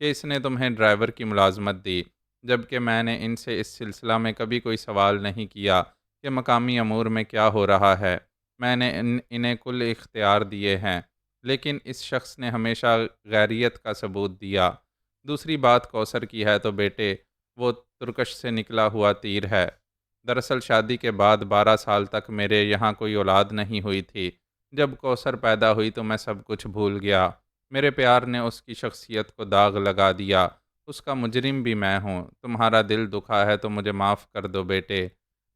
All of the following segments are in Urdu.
کہ اس نے تمہیں ڈرائیور کی ملازمت دی، جبکہ میں نے ان سے اس سلسلہ میں کبھی کوئی سوال نہیں کیا کہ مقامی امور میں کیا ہو رہا ہے۔ میں نے انہیں کل اختیار دیے ہیں، لیکن اس شخص نے ہمیشہ غیریت کا ثبوت دیا۔ دوسری بات کوثر کی ہے تو بیٹے، وہ ترکش سے نکلا ہوا تیر ہے۔ دراصل شادی کے بعد 12 سال تک میرے یہاں کوئی اولاد نہیں ہوئی تھی۔ جب کوثر پیدا ہوئی تو میں سب کچھ بھول گیا۔ میرے پیار نے اس کی شخصیت کو داغ لگا دیا۔ اس کا مجرم بھی میں ہوں۔ تمہارا دل دکھا ہے تو مجھے معاف کر دو بیٹے۔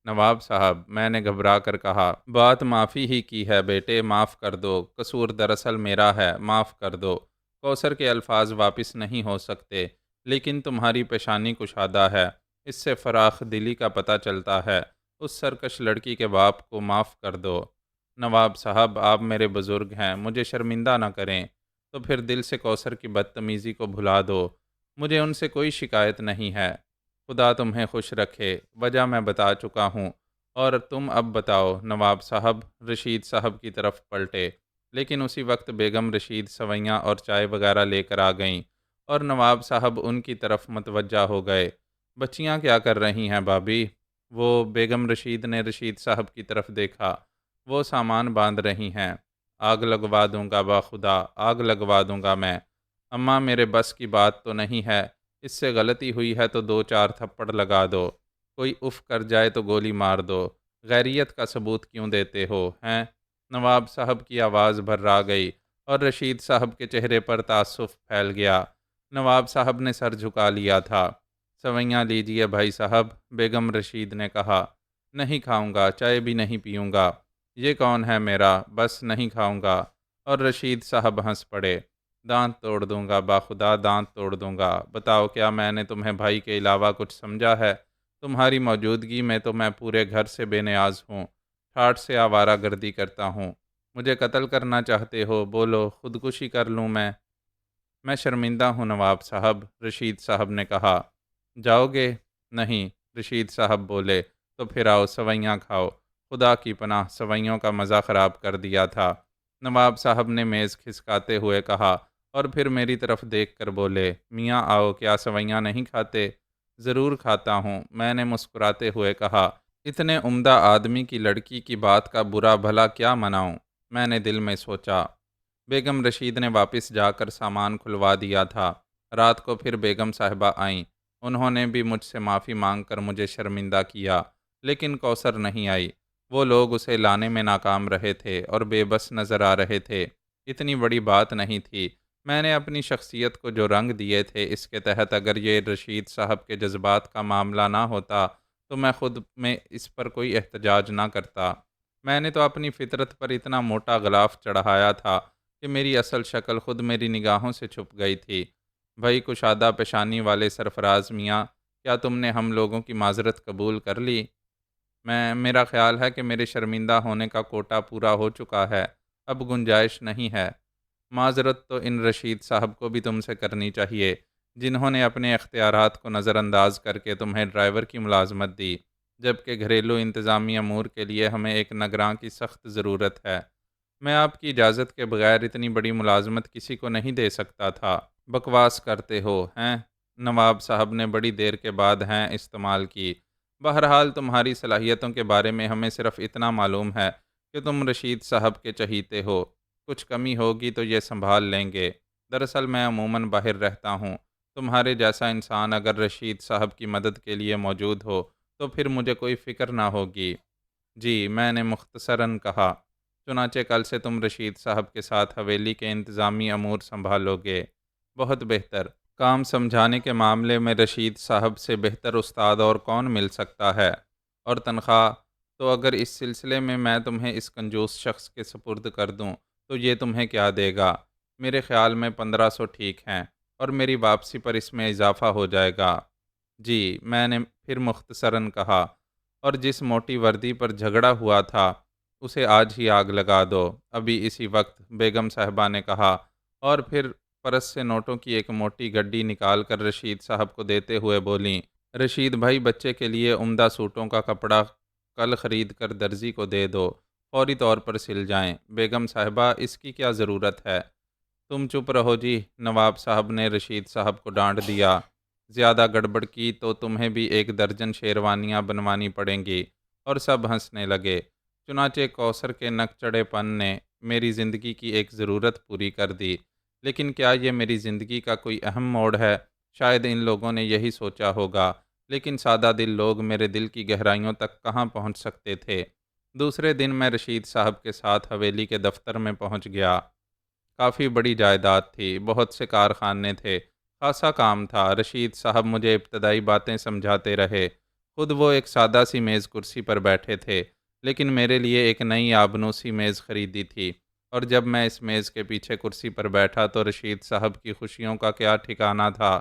نواب صاحب، میں نے گھبرا کر کہا، بات معافی ہی کی ہے بیٹے، معاف کر دو۔ قصور دراصل میرا ہے، معاف کر دو۔ کوثر کے الفاظ واپس نہیں ہو سکتے، لیکن تمہاری پیشانی کشادہ ہے، اس سے فراخ دلی کا پتہ چلتا ہے۔ اس سرکش لڑکی کے باپ کو معاف کر دو۔ نواب صاحب، آپ میرے بزرگ ہیں، مجھے شرمندہ نہ کریں۔ تو پھر دل سے کوثر کی بدتمیزی کو بھلا دو۔ مجھے ان سے کوئی شکایت نہیں ہے۔ خدا تمہیں خوش رکھے۔ وجہ میں بتا چکا ہوں، اور تم اب بتاؤ۔ نواب صاحب رشید صاحب کی طرف پلٹے، لیکن اسی وقت بیگم رشید سوئیاں اور چائے وغیرہ لے کر آ گئیں، اور نواب صاحب ان کی طرف متوجہ ہو گئے۔ بچیاں کیا کر رہی ہیں بھابھی؟ وہ بیگم رشید نے رشید صاحب کی طرف دیکھا۔ وہ سامان باندھ رہی ہیں۔ آگ لگوا دوں گا، باخدا آگ لگوا دوں گا میں۔ اماں، میرے بس کی بات تو نہیں ہے، اس سے غلطی ہوئی ہے تو 2 4 تھپڑ لگا دو، کوئی اف کر جائے تو گولی مار دو۔ غیریت کا ثبوت کیوں دیتے ہو ہیں؟ نواب صاحب کی آواز بھرا گئی، اور رشید صاحب کے چہرے پر تعصب پھیل گیا۔ نواب صاحب نے سر جھکا لیا تھا۔ سوئیاں لیجئے بھائی صاحب، بیگم رشید نے کہا۔ نہیں کھاؤں گا، چائے بھی نہیں پیوں گا۔ یہ کون ہے میرا؟ بس نہیں کھاؤں گا۔ اور رشید صاحب ہنس پڑے۔ دانت توڑ دوں گا، باخدا دانت توڑ دوں گا۔ بتاؤ، کیا میں نے تمہیں بھائی کے علاوہ کچھ سمجھا ہے؟ تمہاری موجودگی میں تو میں پورے گھر سے بے نیاز ہوں، ٹھاٹھ سے آوارہ گردی کرتا ہوں۔ مجھے قتل کرنا چاہتے ہو؟ بولو، خودکشی کر لوں میں۔ میں شرمندہ ہوں نواب صاحب، رشید صاحب نے کہا۔ جاؤ گے؟ نہیں، رشید صاحب بولے۔ تو پھر آؤ، سوئیاں کھاؤ۔ خدا کی پناہ، سوئیوں کا مزہ خراب کر دیا تھا۔ نواب صاحب نے میز کھسکاتے ہوئے کہا، اور پھر میری طرف دیکھ کر بولے، میاں آؤ، کیا سوئیاں نہیں کھاتے؟ ضرور کھاتا ہوں، میں نے مسکراتے ہوئے کہا۔ اتنے عمدہ آدمی کی لڑکی کی بات کا برا بھلا کیا مناؤں؟ میں نے دل میں سوچا۔ بیگم رشید نے واپس جا کر سامان کھلوا دیا تھا۔ رات کو پھر بیگم صاحبہ آئیں۔ انہوں نے بھی مجھ سے معافی مانگ کر مجھے شرمندہ کیا، لیکن کوثر نہیں آئی۔ وہ لوگ اسے لانے میں ناکام رہے تھے اور بے بس نظر آ رہے تھے۔ اتنی بڑی بات نہیں تھی۔ میں نے اپنی شخصیت کو جو رنگ دیے تھے، اس کے تحت اگر یہ رشید صاحب کے جذبات کا معاملہ نہ ہوتا تو میں خود میں اس پر کوئی احتجاج نہ کرتا۔ میں نے تو اپنی فطرت پر اتنا موٹا غلاف چڑھایا تھا کہ میری اصل شکل خود میری نگاہوں سے چھپ گئی تھی۔ بھائی کشادہ پیشانی والے سرفراز میاں، کیا تم نے ہم لوگوں کی معذرت قبول کر لی؟ میرا خیال ہے کہ میرے شرمندہ ہونے کا کوٹا پورا ہو چکا ہے، اب گنجائش نہیں ہے۔ معذرت تو ان رشید صاحب کو بھی تم سے کرنی چاہیے، جنہوں نے اپنے اختیارات کو نظر انداز کر کے تمہیں ڈرائیور کی ملازمت دی، جبکہ گھریلو انتظامی امور کے لیے ہمیں ایک نگراں کی سخت ضرورت ہے۔ میں آپ کی اجازت کے بغیر اتنی بڑی ملازمت کسی کو نہیں دے سکتا تھا۔ بکواس کرتے ہو، ہیں؟ نواب صاحب نے بڑی دیر کے بعد ہیں استعمال کی۔ بہرحال تمہاری صلاحیتوں کے بارے میں ہمیں صرف اتنا معلوم ہے کہ تم رشید صاحب کے چہیتے ہو۔ کچھ کمی ہوگی تو یہ سنبھال لیں گے۔ دراصل میں عموماً باہر رہتا ہوں۔ تمہارے جیسا انسان اگر رشید صاحب کی مدد کے لیے موجود ہو تو پھر مجھے کوئی فکر نہ ہوگی۔ جی، میں نے مختصراً کہا۔ چنانچہ کل سے تم رشید صاحب کے ساتھ حویلی کے انتظامی امور سنبھالو گے۔ بہت بہتر۔ کام سمجھانے کے معاملے میں رشید صاحب سے بہتر استاد اور کون مل سکتا ہے؟ اور تنخواہ؟ تو اگر اس سلسلے میں تمہیں اس کنجوس شخص کے سپرد کر دوں تو یہ تمہیں کیا دے گا؟ میرے خیال میں 1500 ٹھیک ہیں، اور میری واپسی پر اس میں اضافہ ہو جائے گا۔ جی، میں نے پھر مختصراً کہا۔ اور جس موٹی وردی پر جھگڑا ہوا تھا اسے آج ہی آگ لگا دو، ابھی اسی وقت، بیگم صاحبہ نے کہا، اور پھر پرس سے نوٹوں کی ایک موٹی گڈی نکال کر رشید صاحب کو دیتے ہوئے بولیں، رشید بھائی، بچے کے لیے عمدہ سوٹوں کا کپڑا کل خرید کر درزی کو دے دو، فوری طور پر سل جائیں۔ بیگم صاحبہ، اس کی کیا ضرورت ہے؟ تم چپ رہو جی، نواب صاحب نے رشید صاحب کو ڈانٹ دیا۔ زیادہ گڑبڑ کی تو تمہیں بھی 1 درجن شیروانیاں بنوانی پڑیں گی۔ اور سب ہنسنے لگے۔ چنانچہ کوثر کے نک چڑھے پن نے میری زندگی کی ایک ضرورت پوری کر دی۔ لیکن کیا یہ میری زندگی کا کوئی اہم موڑ ہے؟ شاید ان لوگوں نے یہی سوچا ہوگا، لیکن سادہ دل لوگ میرے دل کی گہرائیوں تک کہاں پہنچ سکتے تھے؟ دوسرے دن میں رشید صاحب کے ساتھ حویلی کے دفتر میں پہنچ گیا۔ کافی بڑی جائیداد تھی، بہت سے کارخانے تھے، خاصا کام تھا۔ رشید صاحب مجھے ابتدائی باتیں سمجھاتے رہے۔ خود وہ ایک سادہ سی میز کرسی پر بیٹھے تھے، لیکن میرے لیے ایک نئی آبنوسی میز خریدی تھی، اور جب میں اس میز کے پیچھے کرسی پر بیٹھا تو رشید صاحب کی خوشیوں کا کیا ٹھکانہ تھا۔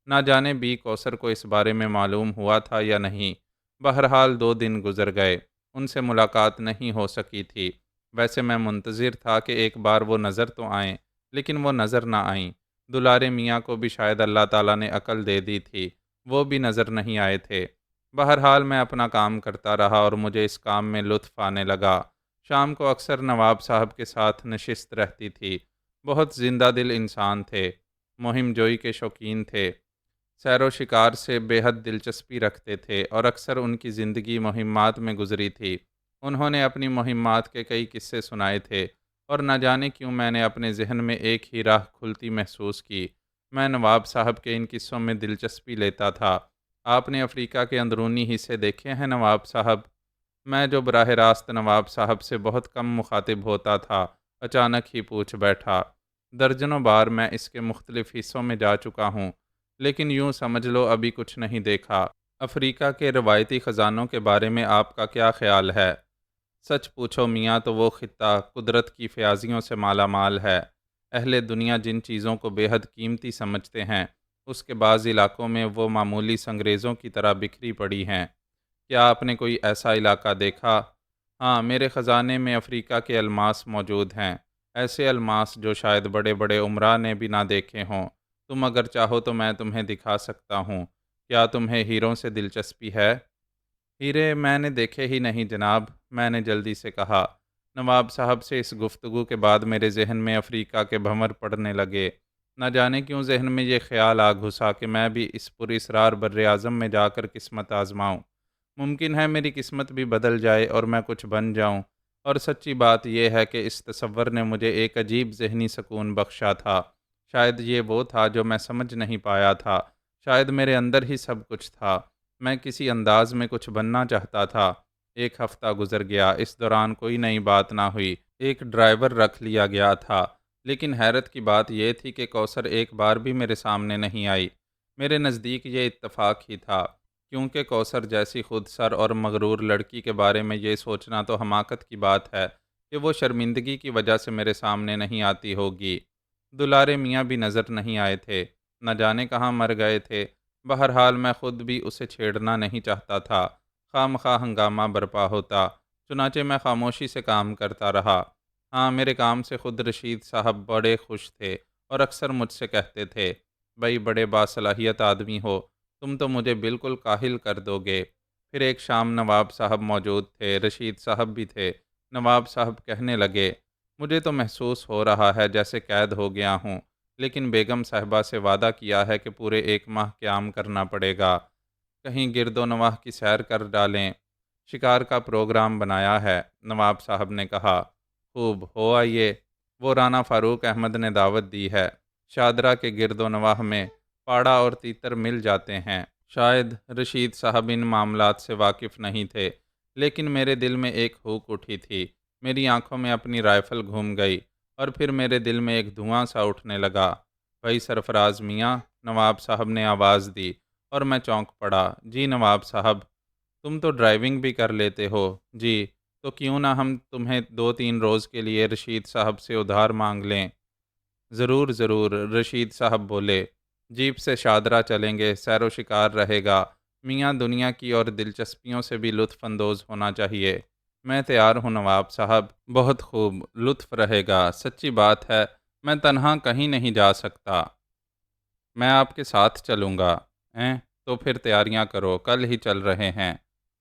نہ جانے بی کوثر کو اس بارے میں معلوم ہوا تھا یا نہیں۔ بہرحال 2 دن گزر گئے، ان سے ملاقات نہیں ہو سکی تھی۔ ویسے میں منتظر تھا کہ ایک بار وہ نظر تو آئیں، لیکن وہ نظر نہ آئیں۔ دلارے میاں کو بھی شاید اللہ تعالیٰ نے عقل دے دی تھی، وہ بھی نظر نہیں آئے تھے۔ بہرحال میں اپنا کام کرتا رہا اور مجھے اس کام میں لطف آنے لگا۔ شام کو اکثر نواب صاحب کے ساتھ نشست رہتی تھی۔ بہت زندہ دل انسان تھے، مہم جوئی کے شوقین تھے، سیر و شکار سے بے حد دلچسپی رکھتے تھے، اور اکثر ان کی زندگی مہمات میں گزری تھی۔ انہوں نے اپنی مہمات کے کئی قصے سنائے تھے، اور نہ جانے کیوں میں نے اپنے ذہن میں ایک ہی راہ کھلتی محسوس کی۔ میں نواب صاحب کے ان قصوں میں دلچسپی لیتا تھا۔ آپ نے افریقہ کے اندرونی حصے دیکھے ہیں نواب صاحب؟ میں جو براہ راست نواب صاحب سے بہت کم مخاطب ہوتا تھا، اچانک ہی پوچھ بیٹھا۔ درجنوں بار میں اس کے مختلف حصوں میں جا چکا ہوں، لیکن یوں سمجھ لو ابھی کچھ نہیں دیکھا۔ افریقہ کے روایتی خزانوں کے بارے میں آپ کا کیا خیال ہے؟ سچ پوچھو میاں تو وہ خطہ قدرت کی فیاضیوں سے مالا مال ہے۔ اہل دنیا جن چیزوں کو بے حد قیمتی سمجھتے ہیں، اس کے بعض علاقوں میں وہ معمولی سنگریزوں کی طرح بکھری پڑی ہیں۔ کیا آپ نے کوئی ایسا علاقہ دیکھا؟ ہاں، میرے خزانے میں افریقہ کے الماس موجود ہیں، ایسے الماس جو شاید بڑے بڑے عمرا نے بھی نہ دیکھے ہوں۔ تم اگر چاہو تو میں تمہیں دکھا سکتا ہوں۔ کیا تمہیں ہیروں سے دلچسپی ہے؟ ہیرے میں نے دیکھے ہی نہیں جناب، میں نے جلدی سے کہا۔ نواب صاحب سے اس گفتگو کے بعد میرے ذہن میں افریقہ کے بھنور پڑنے لگے۔ نہ جانے کیوں ذہن میں یہ خیال آ گھسا کہ میں بھی اس پر اسرار بر اعظم میں جا کر قسمت آزماؤں۔ ممکن ہے میری قسمت بھی بدل جائے اور میں کچھ بن جاؤں۔ اور سچی بات یہ ہے کہ اس تصور نے مجھے ایک عجیب ذہنی سکون بخشا تھا۔ شاید یہ وہ تھا جو میں سمجھ نہیں پایا تھا، شاید میرے اندر ہی سب کچھ تھا۔ میں کسی انداز میں کچھ بننا چاہتا تھا۔ 1 ہفتہ گزر گیا، اس دوران کوئی نئی بات نہ ہوئی۔ ایک ڈرائیور رکھ لیا گیا تھا، لیکن حیرت کی بات یہ تھی کہ کوثر ایک بار بھی میرے سامنے نہیں آئی۔ میرے نزدیک یہ اتفاق ہی تھا، کیونکہ کوثر جیسی خود سر اور مغرور لڑکی کے بارے میں یہ سوچنا تو حماقت کی بات ہے کہ وہ شرمندگی کی وجہ سے میرے سامنے نہیں آتی ہوگی۔ دلارے میاں بھی نظر نہیں آئے تھے، نہ جانے کہاں مر گئے تھے۔ بہرحال میں خود بھی اسے چھیڑنا نہیں چاہتا تھا، خواہ مخواہ ہنگامہ برپا ہوتا۔ چنانچہ میں خاموشی سے کام کرتا رہا۔ ہاں، میرے کام سے خود رشید صاحب بڑے خوش تھے، اور اکثر مجھ سے کہتے تھے، بھائی بڑے باصلاحیت آدمی ہو، تم تو مجھے بالکل کاہل کر دو گے۔ پھر ایک شام نواب صاحب موجود تھے، رشید صاحب بھی تھے۔ نواب صاحب کہنے لگے، مجھے تو محسوس ہو رہا ہے جیسے قید ہو گیا ہوں، لیکن بیگم صاحبہ سے وعدہ کیا ہے کہ پورے 1 ماہ قیام کرنا پڑے گا۔ کہیں گرد و نواح کی سیر کر ڈالیں، شکار کا پروگرام بنایا ہے۔ نواب صاحب نے کہا، خوب، ہو آئیے۔ وہ رانا فاروق احمد نے دعوت دی ہے۔ شادرہ کے گرد و نواح میں پاڑا اور تیتر مل جاتے ہیں۔ شاید رشید صاحب ان معاملات سے واقف نہیں تھے، لیکن میرے دل میں ایک ہوک اٹھی تھی۔ میری آنکھوں میں اپنی رائفل گھوم گئی، اور پھر میرے دل میں ایک دھواں سا اٹھنے لگا۔ بھائی سرفراز میاں، نواب صاحب نے آواز دی، اور میں چونک پڑا۔ جی نواب صاحب، تم تو ڈرائیونگ بھی کر لیتے ہو۔ جی، تو کیوں نہ ہم تمہیں 2-3 روز کے لیے رشید صاحب سے ادھار مانگ لیں؟ ضرور ضرور، رشید صاحب بولے۔ جیپ سے شادرہ چلیں گے، سیر و شکار رہے گا، میاں دنیا کی اور دلچسپیوں سے بھی لطف اندوز ہونا چاہیے۔ میں تیار ہوں نواب صاحب۔ بہت خوب، لطف رہے گا۔ سچی بات ہے، میں تنہا کہیں نہیں جا سکتا، میں آپ کے ساتھ چلوں گا۔ تو پھر تیاریاں کرو، کل ہی چل رہے ہیں۔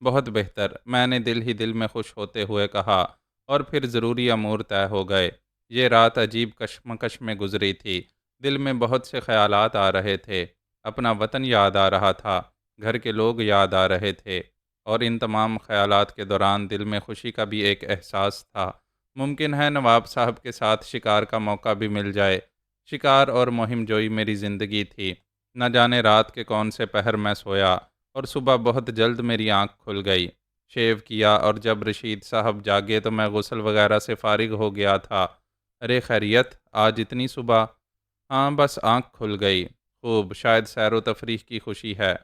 بہت بہتر، میں نے دل ہی دل میں خوش ہوتے ہوئے کہا، اور پھر ضروری امور طے ہو گئے۔ یہ رات عجیب کشمکش میں گزری تھی۔ دل میں بہت سے خیالات آ رہے تھے۔ اپنا وطن یاد آ رہا تھا، گھر کے لوگ یاد آ رہے تھے، اور ان تمام خیالات کے دوران دل میں خوشی کا بھی ایک احساس تھا۔ ممکن ہے نواب صاحب کے ساتھ شکار کا موقع بھی مل جائے۔ شکار اور مہم جوئی میری زندگی تھی۔ نہ جانے رات کے کون سے پہر میں سویا، اور صبح بہت جلد میری آنکھ کھل گئی۔ شیو کیا، اور جب رشید صاحب جاگے تو میں غسل وغیرہ سے فارغ ہو گیا تھا۔ ارے خیریت، آج اتنی صبح؟ ہاں بس آنکھ کھل گئی۔ خوب، شاید سیر و تفریح کی خوشی ہے،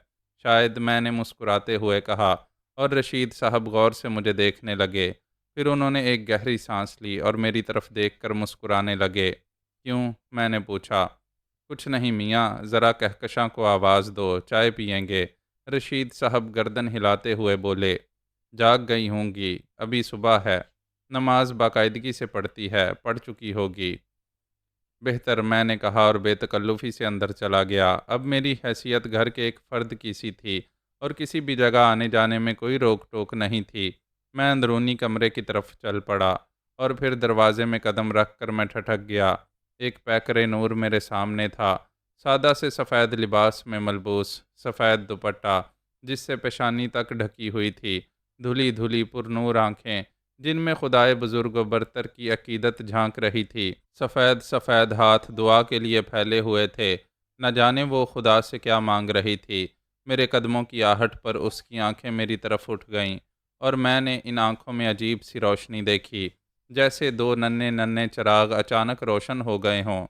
شاید، میں نے مسکراتے ہوئے کہا، اور رشید صاحب غور سے مجھے دیکھنے لگے۔ پھر انہوں نے ایک گہری سانس لی اور میری طرف دیکھ کر مسکرانے لگے۔ کیوں؟ میں نے پوچھا۔ کچھ نہیں میاں، ذرا کہکشاں کو آواز دو، چائے پئیں گے۔ رشید صاحب گردن ہلاتے ہوئے بولے، جاگ گئی ہوں گی، ابھی صبح ہے، نماز باقاعدگی سے پڑھتی ہے، پڑھ چکی ہوگی۔ بہتر، میں نے کہا اور بے تکلفی سے اندر چلا گیا۔ اب میری حیثیت گھر کے ایک فرد کی سی تھی، اور کسی بھی جگہ آنے جانے میں کوئی روک ٹوک نہیں تھی۔ میں اندرونی کمرے کی طرف چل پڑا، اور پھر دروازے میں قدم رکھ کر میں ٹھٹک گیا۔ ایک پیکر نور میرے سامنے تھا، سادہ سے سفید لباس میں ملبوس، سفید دوپٹہ جس سے پیشانی تک ڈھکی ہوئی تھی، دھلی دھلی پر نور آنکھیں جن میں خدائے بزرگ و برتر کی عقیدت جھانک رہی تھی، سفید سفید ہاتھ دعا کے لیے پھیلے ہوئے تھے۔ نہ جانے وہ خدا سے کیا مانگ رہی تھی۔ میرے قدموں کی آہٹ پر اس کی آنکھیں میری طرف اٹھ گئیں، اور میں نے ان آنکھوں میں عجیب سی روشنی دیکھی، جیسے دو ننھے ننھے چراغ اچانک روشن ہو گئے ہوں،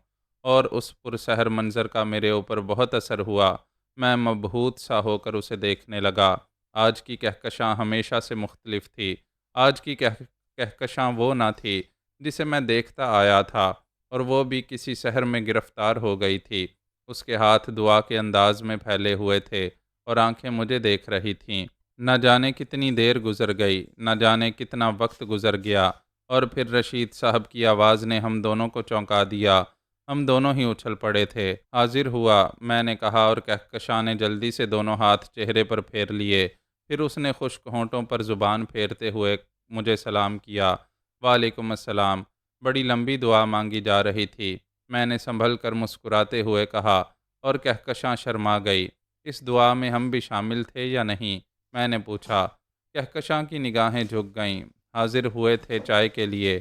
اور اس پرسحر منظر کا میرے اوپر بہت اثر ہوا۔ میں مبہوت سا ہو کر اسے دیکھنے لگا۔ آج کی کہکشاں ہمیشہ سے مختلف تھی۔ آج کی کہکشاں وہ نہ تھی جسے میں دیکھتا آیا تھا، اور وہ بھی کسی سحر میں گرفتار ہو گئی تھی۔ اس کے ہاتھ دعا کے انداز میں پھیلے ہوئے تھے، اور آنکھیں مجھے دیکھ رہی تھیں۔ نہ جانے کتنی دیر گزر گئی، نہ جانے کتنا وقت گزر گیا، اور پھر رشید صاحب کی آواز نے ہم دونوں کو چونکا دیا۔ ہم دونوں ہی اچھل پڑے تھے۔ حاضر ہوا، میں نے کہا، اور کہکشاں نے جلدی سے دونوں ہاتھ چہرے پر پھیر لیے۔ پھر اس نے خشک ہونٹوں پر زبان پھیرتے ہوئے مجھے سلام کیا۔ وعلیکم السلام۔ بڑی لمبی دعا مانگی جا رہی تھی، میں نے سنبھل کر مسکراتے ہوئے کہا، اور کہکشاں شرما گئی۔ اس دعا میں ہم بھی شامل تھے یا نہیں؟ میں نے پوچھا۔ کہکشاں کی نگاہیں جھک گئیں۔ حاضر ہوئے تھے چائے کے لیے،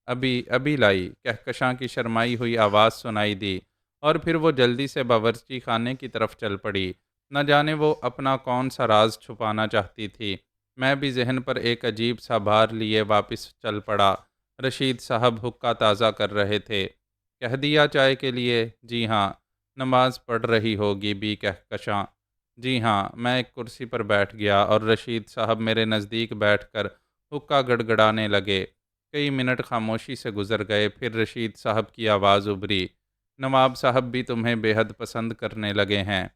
ابھی ابھی لائی، کہکشاں کی شرمائی ہوئی آواز سنائی دی، اور پھر وہ جلدی سے باورچی خانے کی طرف چل پڑی۔ نہ جانے وہ اپنا کون سا راز چھپانا چاہتی تھی۔ میں بھی ذہن پر ایک عجیب سا بھار لیے واپس چل پڑا۔ رشید صاحب حقہ تازہ کر رہے تھے۔ کہہ دیا چائے کے لیے؟ جی ہاں۔ نماز پڑھ رہی ہوگی بھی کہکشاں؟ جی ہاں۔ میں ایک کرسی پر بیٹھ گیا، اور رشید صاحب میرے نزدیک بیٹھ کر حقہ گڑگڑانے لگے۔ کئی منٹ خاموشی سے گزر گئے، پھر رشید صاحب کی آواز ابھری، نواب صاحب بھی تمہیں بے حد پسند کرنے لگے ہیں۔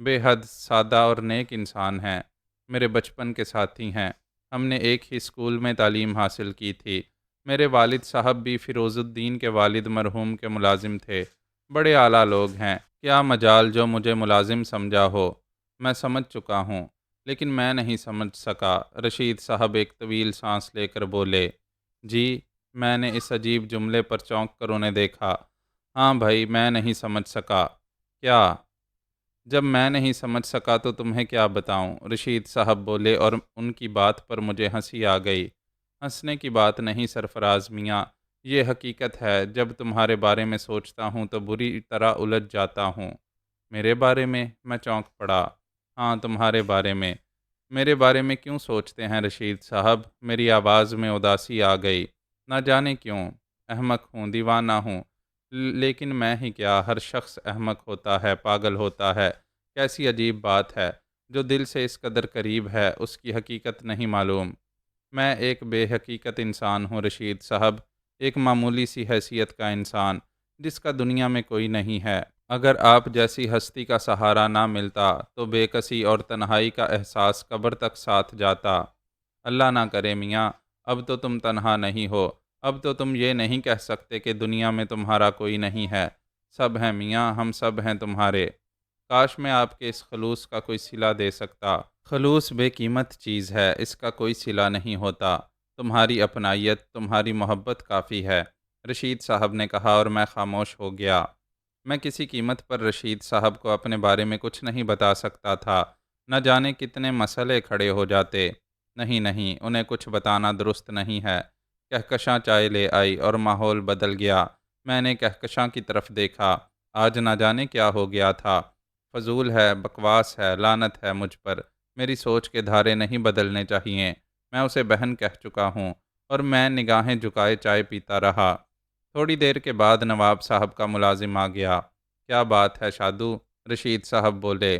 بے حد سادہ اور نیک انسان ہیں، میرے بچپن کے ساتھی ہیں، ہم نے ایک ہی اسکول میں تعلیم حاصل کی تھی۔ میرے والد صاحب بھی فیروز الدین کے والد مرحوم کے ملازم تھے، بڑے اعلیٰ لوگ ہیں۔ کیا مجال جو مجھے ملازم سمجھا ہو، میں سمجھ چکا ہوں، لیکن میں نہیں سمجھ سکا۔ رشید صاحب ایک طویل سانس لے کر بولے، جی؟ میں نے اس عجیب جملے پر چونک کر انہیں دیکھا۔ ہاں بھائی، میں نہیں سمجھ سکا۔ کیا؟ جب میں نہیں سمجھ سکا تو تمہیں کیا بتاؤں؟ رشید صاحب بولے، اور ان کی بات پر مجھے ہنسی آ گئی۔ ہنسنے کی بات نہیں سرفراز میاں، یہ حقیقت ہے، جب تمہارے بارے میں سوچتا ہوں تو بری طرح الجھ جاتا ہوں۔ میرے بارے میں؟ میں چونک پڑا۔ ہاں، تمہارے بارے میں۔ میرے بارے میں کیوں سوچتے ہیں رشید صاحب؟ میری آواز میں اداسی آ گئی۔ نہ جانے کیوں، احمق ہوں، دیوانہ ہوں، لیکن میں ہی کیا، ہر شخص احمق ہوتا ہے، پاگل ہوتا ہے۔ کیسی عجیب بات ہے، جو دل سے اس قدر قریب ہے اس کی حقیقت نہیں معلوم۔ میں ایک بے حقیقت انسان ہوں رشید صاحب، ایک معمولی سی حیثیت کا انسان، جس کا دنیا میں کوئی نہیں ہے۔ اگر آپ جیسی ہستی کا سہارا نہ ملتا تو بے کسی اور تنہائی کا احساس قبر تک ساتھ جاتا۔ اللہ نہ کرے میاں، اب تو تم تنہا نہیں ہو، اب تو تم یہ نہیں کہہ سکتے کہ دنیا میں تمہارا کوئی نہیں ہے۔ سب ہیں میاں، ہم سب ہیں تمہارے۔ کاش میں آپ کے اس خلوص کا کوئی صلہ دے سکتا۔ خلوص بے قیمت چیز ہے، اس کا کوئی صلہ نہیں ہوتا۔ تمہاری اپنائیت، تمہاری محبت کافی ہے۔ رشید صاحب نے کہا اور میں خاموش ہو گیا۔ میں کسی قیمت پر رشید صاحب کو اپنے بارے میں کچھ نہیں بتا سکتا تھا، نہ جانے کتنے مسئلے کھڑے ہو جاتے۔ نہیں، انہیں کچھ بتانا درست نہیں ہے۔ کہکشاں چائے لے آئی اور ماحول بدل گیا۔ میں نے کہکشاں کی طرف دیکھا۔ آج نہ جانے کیا ہو گیا تھا۔ فضول ہے، بکواس ہے، لعنت ہے مجھ پر۔ میری سوچ کے دھارے نہیں بدلنے چاہیے۔ میں اسے بہن کہہ چکا ہوں، اور میں نگاہیں جھکائے چائے پیتا رہا۔ تھوڑی دیر کے بعد نواب صاحب کا ملازم آ گیا۔ کیا بات ہے شادو؟ رشید صاحب بولے۔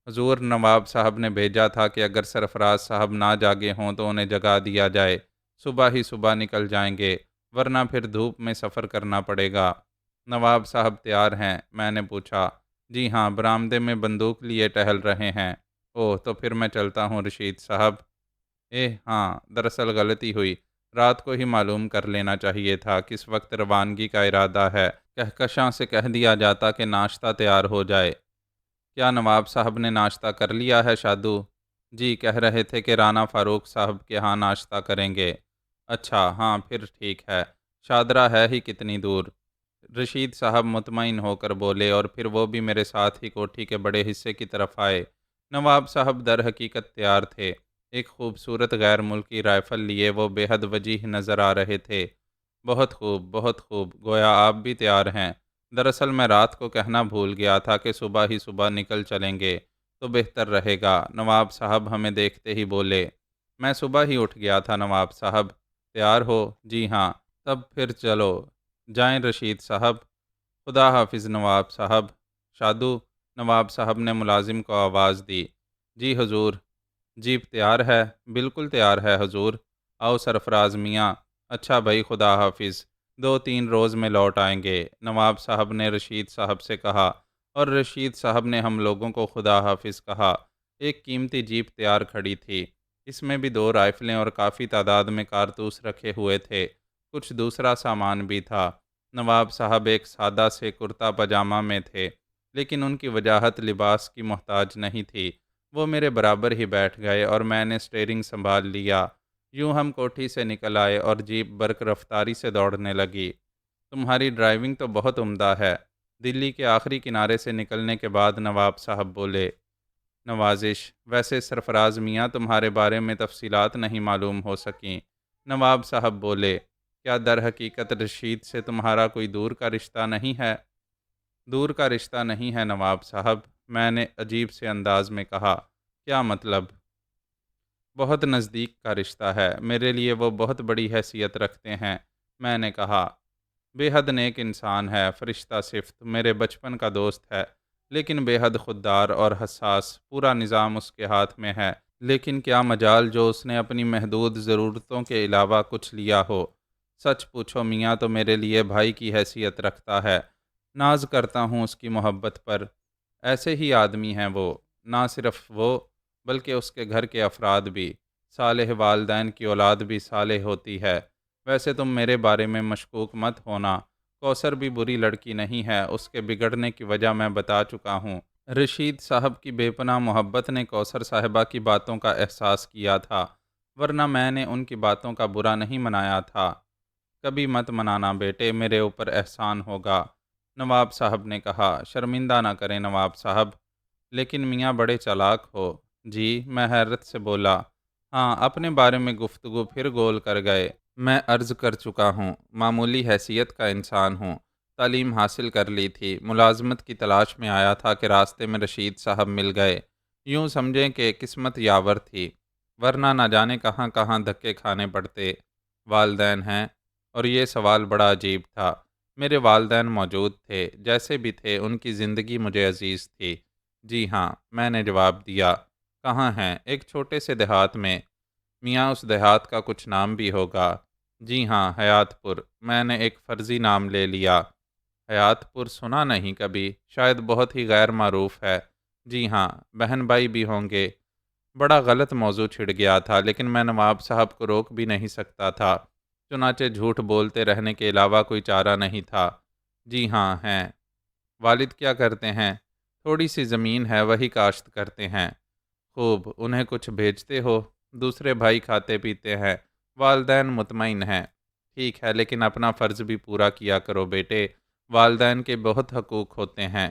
حضور، نواب صاحب نے بھیجا تھا کہ اگر سرفراز صاحب نہ جاگے ہوں تو انہیں جگا دیا جائے۔ صبح ہی صبح نکل جائیں گے، ورنہ پھر دھوپ میں سفر کرنا پڑے گا۔ نواب صاحب تیار ہیں؟ میں نے پوچھا۔ جی ہاں، برآمدے میں بندوق لیے ٹہل رہے ہیں۔ اوہ، تو پھر میں چلتا ہوں رشید صاحب۔ ہاں، دراصل غلطی ہوئی۔ رات کو ہی معلوم کر لینا چاہیے تھا کس وقت روانگی کا ارادہ ہے۔ کہکشاں سے کہہ دیا جاتا کہ ناشتہ تیار ہو جائے۔ کیا نواب صاحب نے ناشتہ کر لیا ہے شادو؟ جی، کہہ رہے تھے کہ رانا فاروق صاحب کے ہاں ناشتہ کریں گے۔ اچھا، ہاں پھر ٹھیک ہے۔ شادرہ ہے ہی کتنی دور؟ رشید صاحب مطمئن ہو کر بولے، اور پھر وہ بھی میرے ساتھ ہی کوٹھی کے بڑے حصے کی طرف آئے۔ نواب صاحب در حقیقت تیار تھے۔ ایک خوبصورت غیر ملکی رائفل لیے وہ بے حد وجیح نظر آ رہے تھے۔ بہت خوب، بہت خوب، گویا آپ بھی تیار ہیں۔ دراصل میں رات کو کہنا بھول گیا تھا کہ صبح ہی صبح نکل چلیں گے تو بہتر رہے گا۔ نواب صاحب ہمیں دیکھتے ہی بولے۔ میں صبح ہی اٹھ گیا تھا نواب صاحب۔ تیار ہو؟ جی ہاں۔ تب پھر چلو جائیں رشید صاحب۔ خدا حافظ نواب صاحب۔ شادو، نواب صاحب نے ملازم کو آواز دی۔ جی حضور۔ جیپ تیار ہے؟ بالکل تیار ہے حضور۔ آؤ سرفراز میاں۔ اچھا بھائی، خدا حافظ۔ 2-3 روز میں لوٹ آئیں گے، نواب صاحب نے رشید صاحب سے کہا، اور رشید صاحب نے ہم لوگوں کو خدا حافظ کہا۔ ایک قیمتی جیپ تیار کھڑی تھی۔ اس میں بھی 2 رائفلیں اور کافی تعداد میں کارتوس رکھے ہوئے تھے۔ کچھ دوسرا سامان بھی تھا۔ نواب صاحب ایک سادہ سے کرتا پاجامہ میں تھے، لیکن ان کی وجاہت لباس کی محتاج نہیں تھی۔ وہ میرے برابر ہی بیٹھ گئے اور میں نے اسٹیئرنگ سنبھال لیا۔ یوں ہم کوٹھی سے نکل آئے اور جیپ برق رفتاری سے دوڑنے لگی۔ تمہاری ڈرائیونگ تو بہت عمدہ ہے۔ دلی کے آخری کنارے سے نکلنے کے بعد نواب صاحب بولے۔ نوازش۔ ویسے سرفراز میاں تمہارے بارے میں تفصیلات نہیں معلوم ہو سکیں۔ نواب صاحب بولے۔ کیا در حقیقت رشید سے تمہارا کوئی دور کا رشتہ نہیں ہے؟ دور کا رشتہ نہیں ہے نواب صاحب، میں نے عجیب سے انداز میں کہا۔ کیا مطلب؟ بہت نزدیک کا رشتہ ہے۔ میرے لیے وہ بہت بڑی حیثیت رکھتے ہیں، میں نے کہا۔ بے حد نیک انسان ہے، فرشتہ صفت، میرے بچپن کا دوست ہے، لیکن بے حد خوددار اور حساس۔ پورا نظام اس کے ہاتھ میں ہے، لیکن کیا مجال جو اس نے اپنی محدود ضرورتوں کے علاوہ کچھ لیا ہو۔ سچ پوچھو میاں تو میرے لیے بھائی کی حیثیت رکھتا ہے۔ ناز کرتا ہوں اس کی محبت پر۔ ایسے ہی آدمی ہیں وہ۔ نہ صرف وہ، بلکہ اس کے گھر کے افراد بھی۔ صالح والدین کی اولاد بھی صالح ہوتی ہے۔ ویسے تم میرے بارے میں مشکوک مت ہونا، کوثر بھی بری لڑکی نہیں ہے، اس کے بگڑنے کی وجہ میں بتا چکا ہوں۔ رشید صاحب کی بے پناہ محبت نے کوثر صاحبہ کی باتوں کا احساس کیا تھا، ورنہ میں نے ان کی باتوں کا برا نہیں منایا تھا۔ کبھی مت منانا بیٹے، میرے اوپر احسان ہوگا، نواب صاحب نے کہا۔ شرمندہ نہ کریں نواب صاحب۔ لیکن میاں بڑے چالاک ہو۔ جی، میں حیرت سے بولا۔ ہاں، اپنے بارے میں گفتگو پھر گول کر گئے۔ میں عرض کر چکا ہوں، معمولی حیثیت کا انسان ہوں۔ تعلیم حاصل کر لی تھی، ملازمت کی تلاش میں آیا تھا کہ راستے میں رشید صاحب مل گئے۔ یوں سمجھیں کہ قسمت یاور تھی، ورنہ نہ جانے کہاں کہاں دھکے کھانے پڑتے۔ والدین ہیں؟ اور یہ سوال بڑا عجیب تھا۔ میرے والدین موجود تھے، جیسے بھی تھے ان کی زندگی مجھے عزیز تھی۔ جی ہاں، میں نے جواب دیا۔ کہاں ہیں؟ ایک چھوٹے سے دیہات میں۔ میاں اس دیہات کا کچھ نام بھی ہوگا؟ جی ہاں، حیات پور۔ میں نے ایک فرضی نام لے لیا۔ حیات پور سنا نہیں کبھی، شاید بہت ہی غیر معروف ہے۔ جی ہاں، بہن بھائی بھی ہوں گے۔ بڑا غلط موضوع چھڑ گیا تھا، لیکن میں نواب صاحب کو روک بھی نہیں سکتا تھا، چنانچہ جھوٹ بولتے رہنے کے علاوہ کوئی چارہ نہیں تھا۔ جی ہاں ہیں۔ والد کیا کرتے ہیں؟ تھوڑی سی زمین ہے، وہی کاشت کرتے ہیں۔ خوب، انہیں کچھ بھیجتے ہو؟ دوسرے بھائی کھاتے پیتے ہیں، والدین مطمئن ہیں۔ ٹھیک ہے، لیکن اپنا فرض بھی پورا کیا کرو بیٹے، والدین کے بہت حقوق ہوتے ہیں۔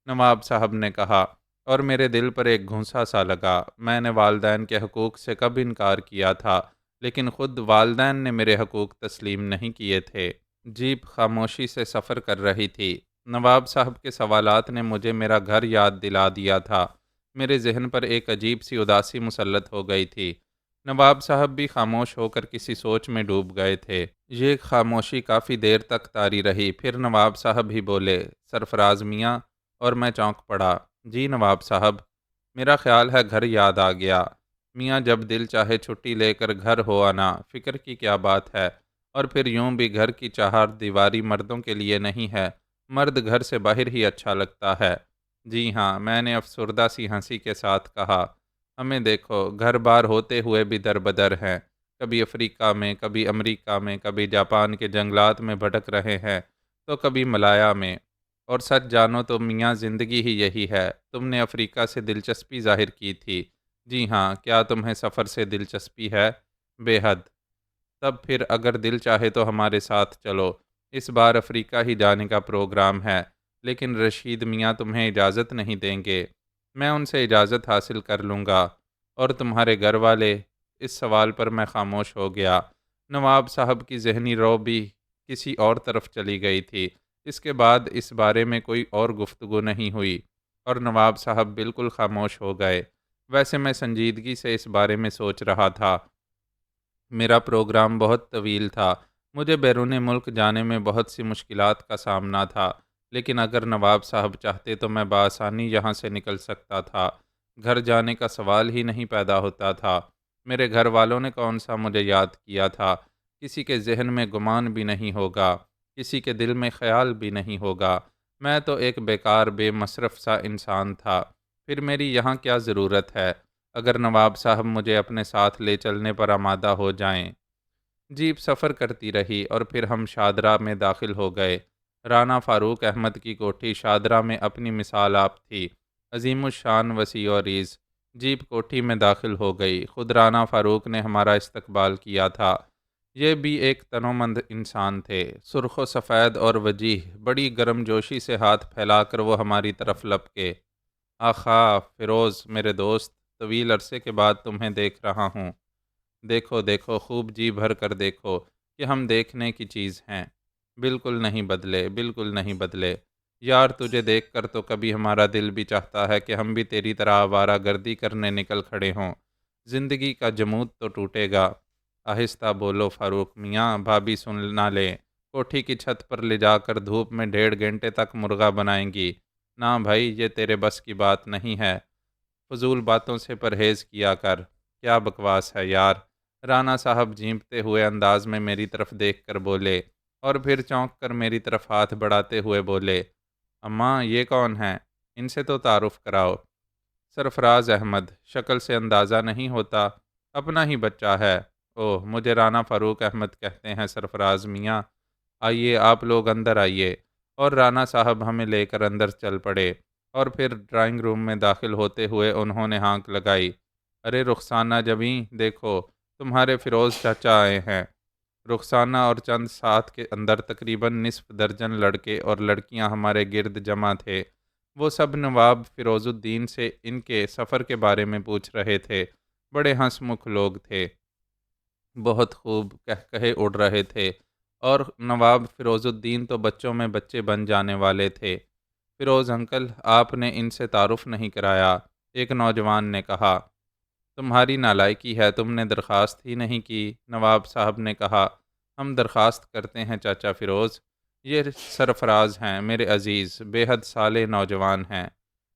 نواب صاحب نے کہا، اور میرے دل پر ایک گھونسا سا لگا۔ میں نے والدین کے حقوق سے کب انکار کیا تھا، لیکن خود والدین نے میرے حقوق تسلیم نہیں کیے تھے۔ جیپ خاموشی سے سفر کر رہی تھی۔ نواب صاحب کے سوالات نے مجھے میرا گھر یاد دلا دیا تھا۔ میرے ذہن پر ایک عجیب سی اداسی مسلط ہو گئی تھی۔ نواب صاحب بھی خاموش ہو کر کسی سوچ میں ڈوب گئے تھے۔ یہ خاموشی کافی دیر تک طاری رہی، پھر نواب صاحب ہی بولے، سرفراز میاں، اور میں چونک پڑا۔ جی نواب صاحب، میرا خیال ہے گھر یاد آ گیا۔ میاں، جب دل چاہے چھٹی لے کر گھر ہو آنا، فکر کی کیا بات ہے؟ اور پھر یوں بھی گھر کی چہار دیواری مردوں کے لیے نہیں ہے، مرد گھر سے باہر ہی اچھا لگتا ہے۔ جی ہاں، میں نے افسردہ سی ہنسی کے ساتھ کہا، ہمیں دیکھو، گھر بار ہوتے ہوئے بھی در بدر ہیں، کبھی افریقہ میں، کبھی امریکہ میں، کبھی جاپان کے جنگلات میں بھٹک رہے ہیں، تو کبھی ملایا میں۔ اور سچ جانو تو میاں، زندگی ہی یہی ہے۔ تم نے افریقہ سے دلچسپی ظاہر کی تھی۔ جی ہاں، کیا تمہیں سفر سے دلچسپی ہے؟ بے حد۔ تب پھر اگر دل چاہے تو ہمارے ساتھ چلو، اس بار افریقہ ہی جانے کا پروگرام ہے، لیکن رشید میاں تمہیں اجازت نہیں دیں گے۔ میں ان سے اجازت حاصل کر لوں گا۔ اور تمہارے گھر والے؟ اس سوال پر میں خاموش ہو گیا۔ نواب صاحب کی ذہنی رو بھی کسی اور طرف چلی گئی تھی۔ اس کے بعد اس بارے میں کوئی اور گفتگو نہیں ہوئی، اور نواب صاحب بالکل خاموش ہو گئے۔ ویسے میں سنجیدگی سے اس بارے میں سوچ رہا تھا۔ میرا پروگرام بہت طویل تھا، مجھے بیرون ملک جانے میں بہت سی مشکلات کا سامنا تھا، لیکن اگر نواب صاحب چاہتے تو میں بآسانی یہاں سے نکل سکتا تھا۔ گھر جانے کا سوال ہی نہیں پیدا ہوتا تھا۔ میرے گھر والوں نے کون سا مجھے یاد کیا تھا؟ کسی کے ذہن میں گمان بھی نہیں ہوگا، کسی کے دل میں خیال بھی نہیں ہوگا۔ میں تو ایک بیکار بے مصرف سا انسان تھا۔ پھر میری یہاں کیا ضرورت ہے، اگر نواب صاحب مجھے اپنے ساتھ لے چلنے پر آمادہ ہو جائیں؟ جیپ سفر کرتی رہی، اور پھر ہم شادرہ میں داخل ہو گئے۔ رانا فاروق احمد کی کوٹھی شادرہ میں اپنی مثال آپ تھی، عظیم الشان، وسیع و عریض۔ جیپ کوٹھی میں داخل ہو گئی۔ خود رانا فاروق نے ہمارا استقبال کیا تھا۔ یہ بھی ایک تنومند انسان تھے، سرخ و سفید اور وجیح۔ بڑی گرم جوشی سے ہاتھ پھیلا کر وہ ہماری طرف لپکے۔ آخا فیروز، میرے دوست، طویل عرصے کے بعد تمہیں دیکھ رہا ہوں۔ دیکھو دیکھو، خوب جی بھر کر دیکھو کہ ہم دیکھنے کی چیز ہیں۔ بالکل نہیں بدلے، بالکل نہیں بدلے۔ یار، تجھے دیکھ کر تو کبھی ہمارا دل بھی چاہتا ہے کہ ہم بھی تیری طرح آوارہ گردی کرنے نکل کھڑے ہوں۔ زندگی کا جمود تو ٹوٹے گا۔ آہستہ بولو فاروق میاں، بھابھی سن نہ لے، کوٹھی کی چھت پر لے جا کر دھوپ میں 1.5 گھنٹے تک مرغا بنائیں گی۔ نہ بھائی، یہ تیرے بس کی بات نہیں ہے۔ فضول باتوں سے پرہیز کیا کر۔ کیا بکواس ہے یار، رانا صاحب جھیمتے ہوئے انداز میں میری طرف دیکھ کر بولے، اور پھر چونک کر میری طرف ہاتھ بڑھاتے ہوئے بولے، اماں یہ کون ہیں؟ ان سے تو تعارف کراؤ۔ سرفراز احمد، شکل سے اندازہ نہیں ہوتا، اپنا ہی بچہ ہے۔ اوہ، مجھے رانا فاروق احمد کہتے ہیں سرفراز میاں۔ آئیے، آپ لوگ اندر آئیے۔ اور رانا صاحب ہمیں لے کر اندر چل پڑے، اور پھر ڈرائنگ روم میں داخل ہوتے ہوئے انہوں نے ہانک لگائی، ارے رخسانہ جبیں، دیکھو تمہارے فیروز چچا آئے ہیں۔ رخسانہ اور چند ساتھ کے اندر تقریباً نصف درجن لڑکے اور لڑکیاں ہمارے گرد جمع تھے۔ وہ سب نواب فیروز الدین سے ان کے سفر کے بارے میں پوچھ رہے تھے۔ بڑے ہنس مکھ لوگ تھے، بہت خوب کہے اڑ رہے تھے، اور نواب فیروز الدین تو بچوں میں بچے بن جانے والے تھے۔ فیروز انکل، آپ نے ان سے تعارف نہیں کرایا، ایک نوجوان نے کہا۔ تمہاری نالائکی ہے، تم نے درخواست ہی نہیں کی، نواب صاحب نے کہا۔ ہم درخواست کرتے ہیں چاچا فیروز۔ یہ سرفراز ہیں، میرے عزیز، بے حد صالح نوجوان ہیں۔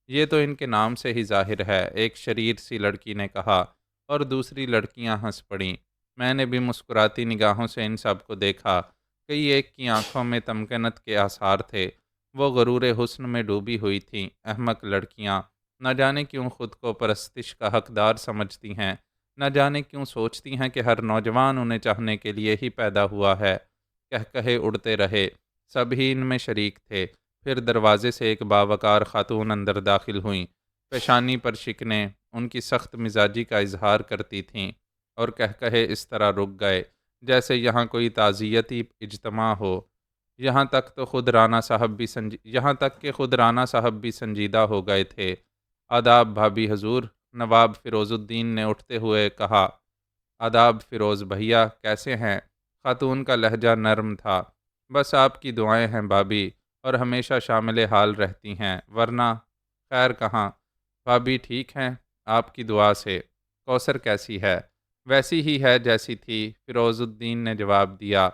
یہ تو ان کے نام سے ہی ظاہر ہے، ایک شریر سی لڑکی نے کہا، اور دوسری لڑکیاں ہنس پڑیں۔ میں نے بھی مسکراتی نگاہوں سے ان سب کو دیکھا۔ کئی ایک کی آنکھوں میں تمکنت کے آثار تھے، وہ غرور حسن میں ڈوبی ہوئی تھیں۔ احمق لڑکیاں، نہ جانے کیوں خود کو پرستش کا حقدار سمجھتی ہیں، نہ جانے کیوں سوچتی ہیں کہ ہر نوجوان انہیں چاہنے کے لیے ہی پیدا ہوا ہے۔ کہے اڑتے رہے، سبھی ان میں شریک تھے۔ پھر دروازے سے ایک باوقار خاتون اندر داخل ہوئیں۔ پیشانی پر شکنیں ان کی سخت مزاجی کا اظہار کرتی تھیں، اور کہے اس طرح رک گئے جیسے یہاں کوئی تعزیتی اجتماع ہو۔ یہاں تک کہ خود رانا صاحب بھی سنجیدہ ہو گئے تھے۔ آداب بھابھی حضور، نواب فیروز الدین نے اٹھتے ہوئے کہا۔ آداب فیروز بھیا، کیسے ہیں؟ خاتون کا لہجہ نرم تھا۔ بس آپ کی دعائیں ہیں بھابھی، اور ہمیشہ شامل حال رہتی ہیں، ورنہ خیر کہاں؟ بھابھی ٹھیک ہیں آپ کی دعا سے۔ کوثر کیسی ہے؟ ویسی ہی ہے جیسی تھی، فیروز الدین نے جواب دیا۔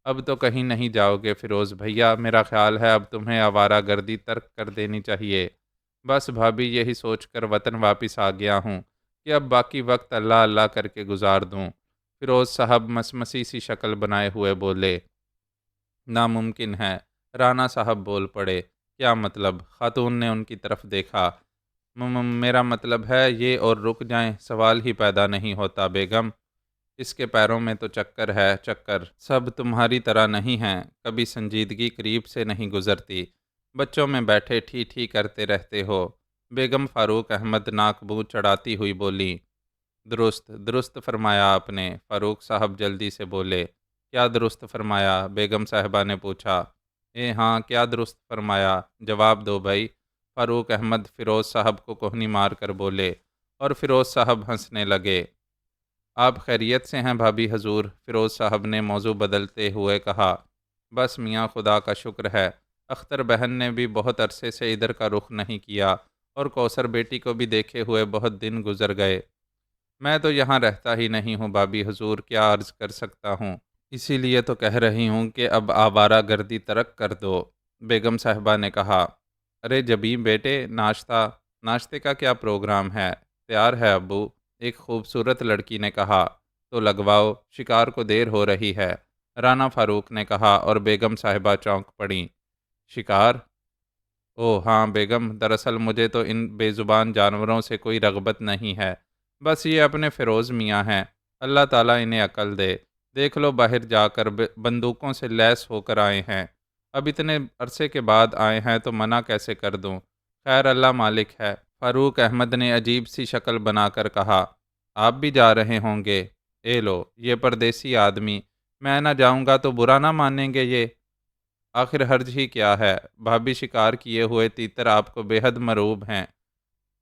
اب تو کہیں نہیں جاؤ گے فیروز بھیا، میرا خیال ہے اب تمہیں آوارہ گردی ترک کر دینی چاہیے۔ بس بھابھی یہی سوچ کر وطن واپس آ گیا ہوں کہ اب باقی وقت اللہ اللہ کر کے گزار دوں۔ فیروز صاحب مسمسی سی شکل بنائے ہوئے بولے۔ ناممکن ہے، رانا صاحب بول پڑے۔ کیا مطلب؟ خاتون نے ان کی طرف دیکھا۔ میرا مطلب ہے یہ، اور رک جائیں، سوال ہی پیدا نہیں ہوتا بیگم۔ اس کے پیروں میں تو چکر ہے، چکر۔ سب تمہاری طرح نہیں ہیں، کبھی سنجیدگی قریب سے نہیں گزرتی، بچوں میں بیٹھے ٹھی ٹھی کرتے رہتے ہو۔ بیگم فاروق احمد ناک منہ چڑھاتی ہوئی بولی۔ درست درست فرمایا آپ نے، فاروق صاحب جلدی سے بولے۔ کیا درست فرمایا؟ بیگم صاحبہ نے پوچھا۔ ہاں، کیا درست فرمایا؟ جواب دو بھائی، فاروق احمد فیروز صاحب کو کوہنی مار کر بولے، اور فیروز صاحب ہنسنے لگے۔ آپ خیریت سے ہیں بھابھی حضور؟ فیروز صاحب نے موضوع بدلتے ہوئے کہا۔ بس میاں خدا کا شکر ہے، اختر بہن نے بھی بہت عرصے سے ادھر کا رخ نہیں کیا، اور کوثر بیٹی کو بھی دیکھے ہوئے بہت دن گزر گئے۔ میں تو یہاں رہتا ہی نہیں ہوں بھابھی حضور، کیا عرض کر سکتا ہوں؟ اسی لیے تو کہہ رہی ہوں کہ اب آوارہ گردی ترک کر دو، بیگم صاحبہ نے کہا۔ ارے جبیں بیٹے، ناشتے کا کیا پروگرام ہے؟ تیار ہے ابو، ایک خوبصورت لڑکی نے کہا۔ تو لگواؤ، شکار کو دیر ہو رہی ہے، رانا فاروق نے کہا، اور بیگم صاحبہ چونک پڑیں۔ شکار؟ اوہ ہاں بیگم، دراصل مجھے تو ان بے زبان جانوروں سے کوئی رغبت نہیں ہے، بس یہ اپنے فیروز میاں ہیں، اللہ تعالیٰ انہیں عقل دے۔ دیکھ لو، باہر جا کر بندوقوں سے لیس ہو کر آئے ہیں، اب اتنے عرصے کے بعد آئے ہیں تو منع کیسے کر دوں؟ خیر اللہ مالک ہے۔ فاروق احمد نے عجیب سی شکل بنا کر کہا۔ آپ بھی جا رہے ہوں گے؟ اے لو، یہ پردیسی آدمی، میں نہ جاؤں گا تو برا نہ مانیں گے یہ؟ آخر حرج ہی کیا ہے؟ بھابھی شکار کیے ہوئے تیتر آپ کو بے حد مرعوب ہیں،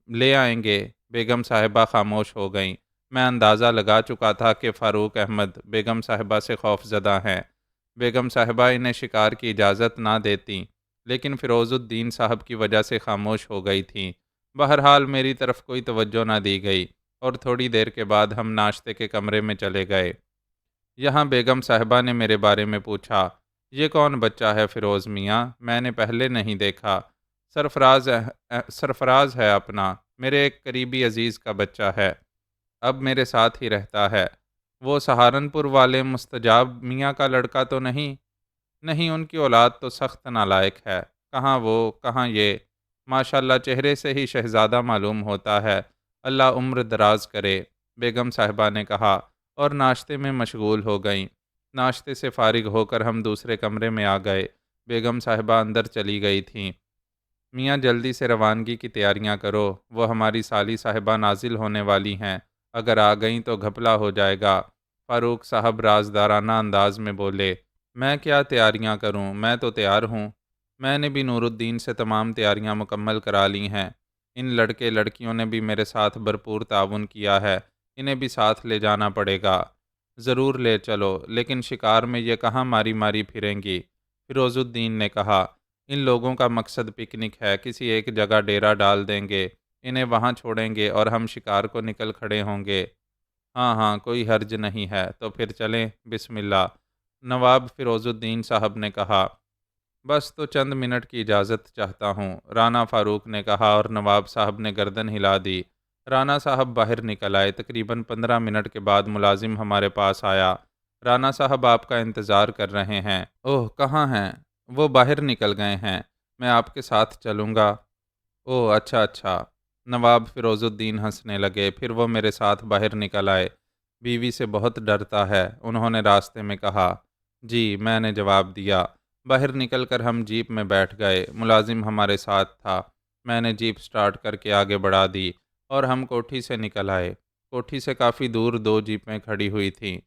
لے آئیں گے۔ بیگم صاحبہ خاموش ہو گئیں۔ میں اندازہ لگا چکا تھا کہ فاروق احمد بیگم صاحبہ سے خوف زدہ ہیں۔ بیگم صاحبہ انہیں شکار کی اجازت نہ دیتیں، لیکن فیروز الدین صاحب کی وجہ سے خاموش ہو گئی تھیں۔ بہرحال میری طرف کوئی توجہ نہ دی گئی، اور تھوڑی دیر کے بعد ہم ناشتے کے کمرے میں چلے گئے۔ یہاں بیگم صاحبہ نے میرے بارے میں پوچھا۔ یہ کون بچہ ہے فیروز میاں؟ میں نے پہلے نہیں دیکھا۔ سرفراز ہے اپنا، میرے ایک قریبی عزیز کا بچہ ہے، اب میرے ساتھ ہی رہتا ہے۔ وہ سہارنپور والے مستجاب میاں کا لڑکا تو نہیں؟ نہیں، ان کی اولاد تو سخت نالائق ہے، کہاں وہ کہاں یہ، ماشاءاللہ چہرے سے ہی شہزادہ معلوم ہوتا ہے، اللہ عمر دراز کرے، بیگم صاحبہ نے کہا، اور ناشتے میں مشغول ہو گئیں۔ ناشتے سے فارغ ہو کر ہم دوسرے کمرے میں آ گئے۔ بیگم صاحبہ اندر چلی گئی تھیں۔ میاں جلدی سے روانگی کی تیاریاں کرو، وہ ہماری سالی صاحبہ نازل ہونے والی ہیں، اگر آ گئیں تو گھپلا ہو جائے گا، فاروق صاحب رازدارانہ انداز میں بولے۔ میں کیا تیاریاں کروں، میں تو تیار ہوں، میں نے بھی نور الدین سے تمام تیاریاں مکمل کرا لی ہیں، ان لڑکے لڑکیوں نے بھی میرے ساتھ بھرپور تعاون کیا ہے، انہیں بھی ساتھ لے جانا پڑے گا۔ ضرور لے چلو، لیکن شکار میں یہ کہاں ماری ماری پھریں گی؟ فیروز الدین نے کہا۔ ان لوگوں کا مقصد پکنک ہے، کسی ایک جگہ ڈیرا ڈال دیں گے، انہیں وہاں چھوڑیں گے اور ہم شکار کو نکل کھڑے ہوں گے۔ ہاں ہاں، کوئی حرج نہیں ہے، تو پھر چلیں، بسم اللہ، نواب فیروز الدین صاحب نے کہا۔ بس تو چند منٹ کی اجازت چاہتا ہوں، رانا فاروق نے کہا، اور نواب صاحب نے گردن ہلا دی۔ رانا صاحب باہر نکل آئے۔ تقریباً 15 منٹ کے بعد ملازم ہمارے پاس آیا۔ رانا صاحب آپ کا انتظار کر رہے ہیں۔ اوہ، کہاں ہیں؟ وہ باہر نکل گئے ہیں، میں آپ کے ساتھ چلوں گا۔ اوہ اچھا اچھا۔ نواب فیروز الدین ہنسنے لگے، پھر وہ میرے ساتھ باہر نکل آئے۔ بیوی سے بہت ڈرتا ہے، انہوں نے راستے میں کہا۔ جی، میں نے جواب دیا۔ باہر نکل کر ہم جیپ میں بیٹھ گئے، ملازم ہمارے ساتھ تھا۔ میں نے جیپ سٹارٹ کر کے آگے بڑھا دی، اور ہم کوٹھی سے نکل آئے۔ کوٹھی سے کافی دور 2 جیپیں کھڑی ہوئی تھیں،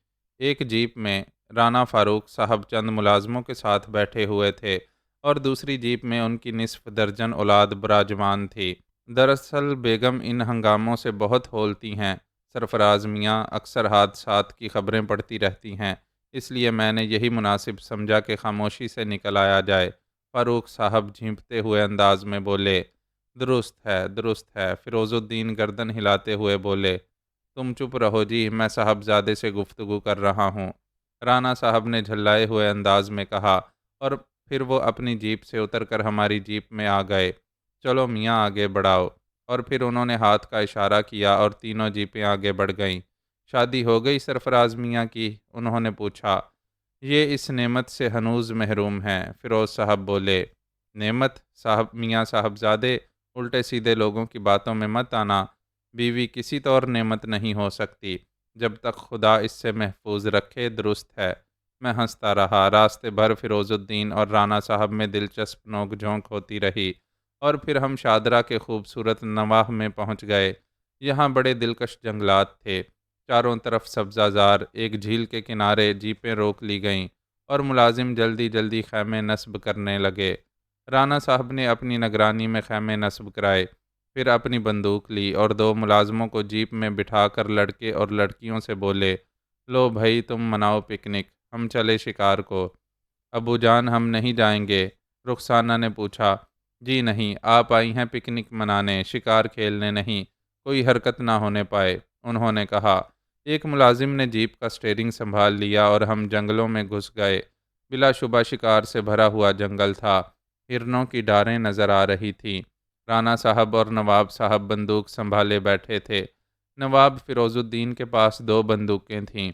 ایک جیپ میں رانا فاروق صاحب چند ملازموں کے ساتھ بیٹھے ہوئے تھے اور دوسری جیپ میں ان کی نصف درجن اولاد براجمان تھی۔ دراصل بیگم ان ہنگاموں سے بہت ہولتی ہیں۔ سرفراز میاں اکثر حادثات کی خبریں پڑھتی رہتی ہیں، اس لیے میں نے یہی مناسب سمجھا کہ خاموشی سے نکل آیا جائے۔ فاروق صاحب جھینپتے ہوئے انداز میں بولے، درست ہے، درست ہے۔ فیروز الدین گردن ہلاتے ہوئے بولے، تم چپ رہو جی، میں صاحبزادے سے گفتگو کر رہا ہوں۔ رانا صاحب نے جھلائے ہوئے انداز میں کہا، اور پھر وہ اپنی جیپ سے اتر کر ہماری جیپ میں آ گئے۔ چلو میاں آگے بڑھاؤ۔ اور پھر انہوں نے ہاتھ کا اشارہ کیا اور تینوں جیپیں آگے بڑھ گئیں۔ شادی ہو گئی سرفراز میاں کی؟ انہوں نے پوچھا۔ یہ اس نعمت سے ہنوز محروم ہیں، فیروز صاحب بولے۔ نعمت؟ صاحب میاں صاحبزادے، الٹے سیدھے لوگوں کی باتوں میں مت آنا۔ بیوی کسی طور نعمت نہیں ہو سکتی جب تک خدا اس سے محفوظ رکھے، درست ہے؟ میں ہنستا رہا۔ راستے بھر فیروز الدین اور رانا صاحب میں دلچسپ نوک جھونک ہوتی رہی، اور پھر ہم شادرہ کے خوبصورت نواح میں پہنچ گئے۔ یہاں بڑے دلکش جنگلات تھے، چاروں طرف سبزہ زار۔ ایک جھیل کے کنارے جیپیں روک لی گئیں اور ملازم جلدی جلدی خیمے نصب کرنے لگے۔ رانا صاحب نے اپنی نگرانی میں خیمے نصب کرائے، پھر اپنی بندوق لی اور دو ملازموں کو جیپ میں بٹھا کر لڑکے اور لڑکیوں سے بولے، لو بھائی تم مناؤ پکنک، ہم چلے شکار کو۔ ابو جان ہم نہیں جائیں گے؟ رخسانہ نے پوچھا۔ جی نہیں، آپ آئی ہیں پکنک منانے، شکار کھیلنے نہیں، کوئی حرکت نہ ہونے پائے، انہوں نے کہا۔ ایک ملازم نے جیپ کا سٹیئرنگ سنبھال لیا اور ہم جنگلوں میں گھس گئے۔ بلا شبہ شکار سے بھرا ہوا جنگل تھا، ہرنوں کی ڈاریں نظر آ رہی تھیں۔ رانا صاحب اور نواب صاحب بندوق سنبھالے بیٹھے تھے۔ نواب فیروز الدین کے پاس دو بندوقیں تھیں،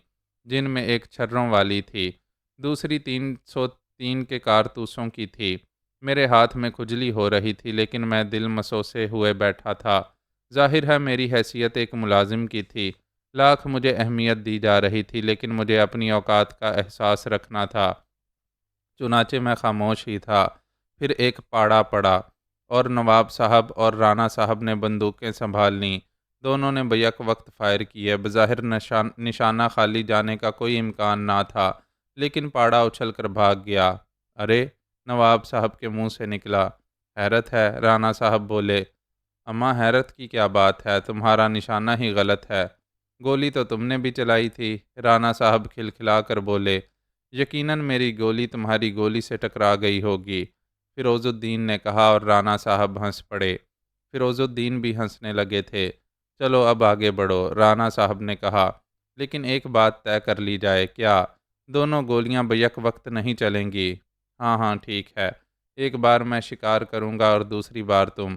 جن میں ایک چھروں والی تھی، دوسری 303 کے کارتوسوں کی تھی۔ میرے ہاتھ میں کھجلی ہو رہی تھی، لیکن میں دل مسوسے ہوئے بیٹھا تھا۔ ظاہر ہے میری حیثیت ایک ملازم کی تھی، لاکھ مجھے اہمیت دی جا رہی تھی، لیکن مجھے اپنی اوقات کا احساس رکھنا تھا۔ چنانچہ میں خاموش ہی تھا۔ پھر ایک پاڑا پڑا اور نواب صاحب اور رانا صاحب نے بندوقیں سنبھال لیں۔ دونوں نے بیک وقت فائر کیے۔ بظاہر نشانہ خالی جانے کا کوئی امکان نہ تھا، لیکن پاڑا اچھل کر بھاگ گیا۔ ارے! نواب صاحب کے منہ سے نکلا۔ حیرت ہے، رانا صاحب بولے۔ اماں حیرت کی کیا بات ہے، تمہارا نشانہ ہی غلط ہے۔ گولی تو تم نے بھی چلائی تھی، رانا صاحب کھلکھلا کر بولے۔ یقیناً میری گولی تمہاری گولی سے ٹکرا گئی ہوگی، فیروز الدین نے کہا، اور رانا صاحب ہنس پڑے۔ فیروز الدین بھی ہنسنے لگے تھے۔ چلو اب آگے بڑھو، رانا صاحب نے کہا، لیکن ایک بات طے کر لی جائے۔ کیا؟ دونوں گولیاں بیک وقت نہیں چلیں گی؟ ہاں ہاں ٹھیک ہے، ایک بار میں شکار کروں گا اور دوسری بار تم۔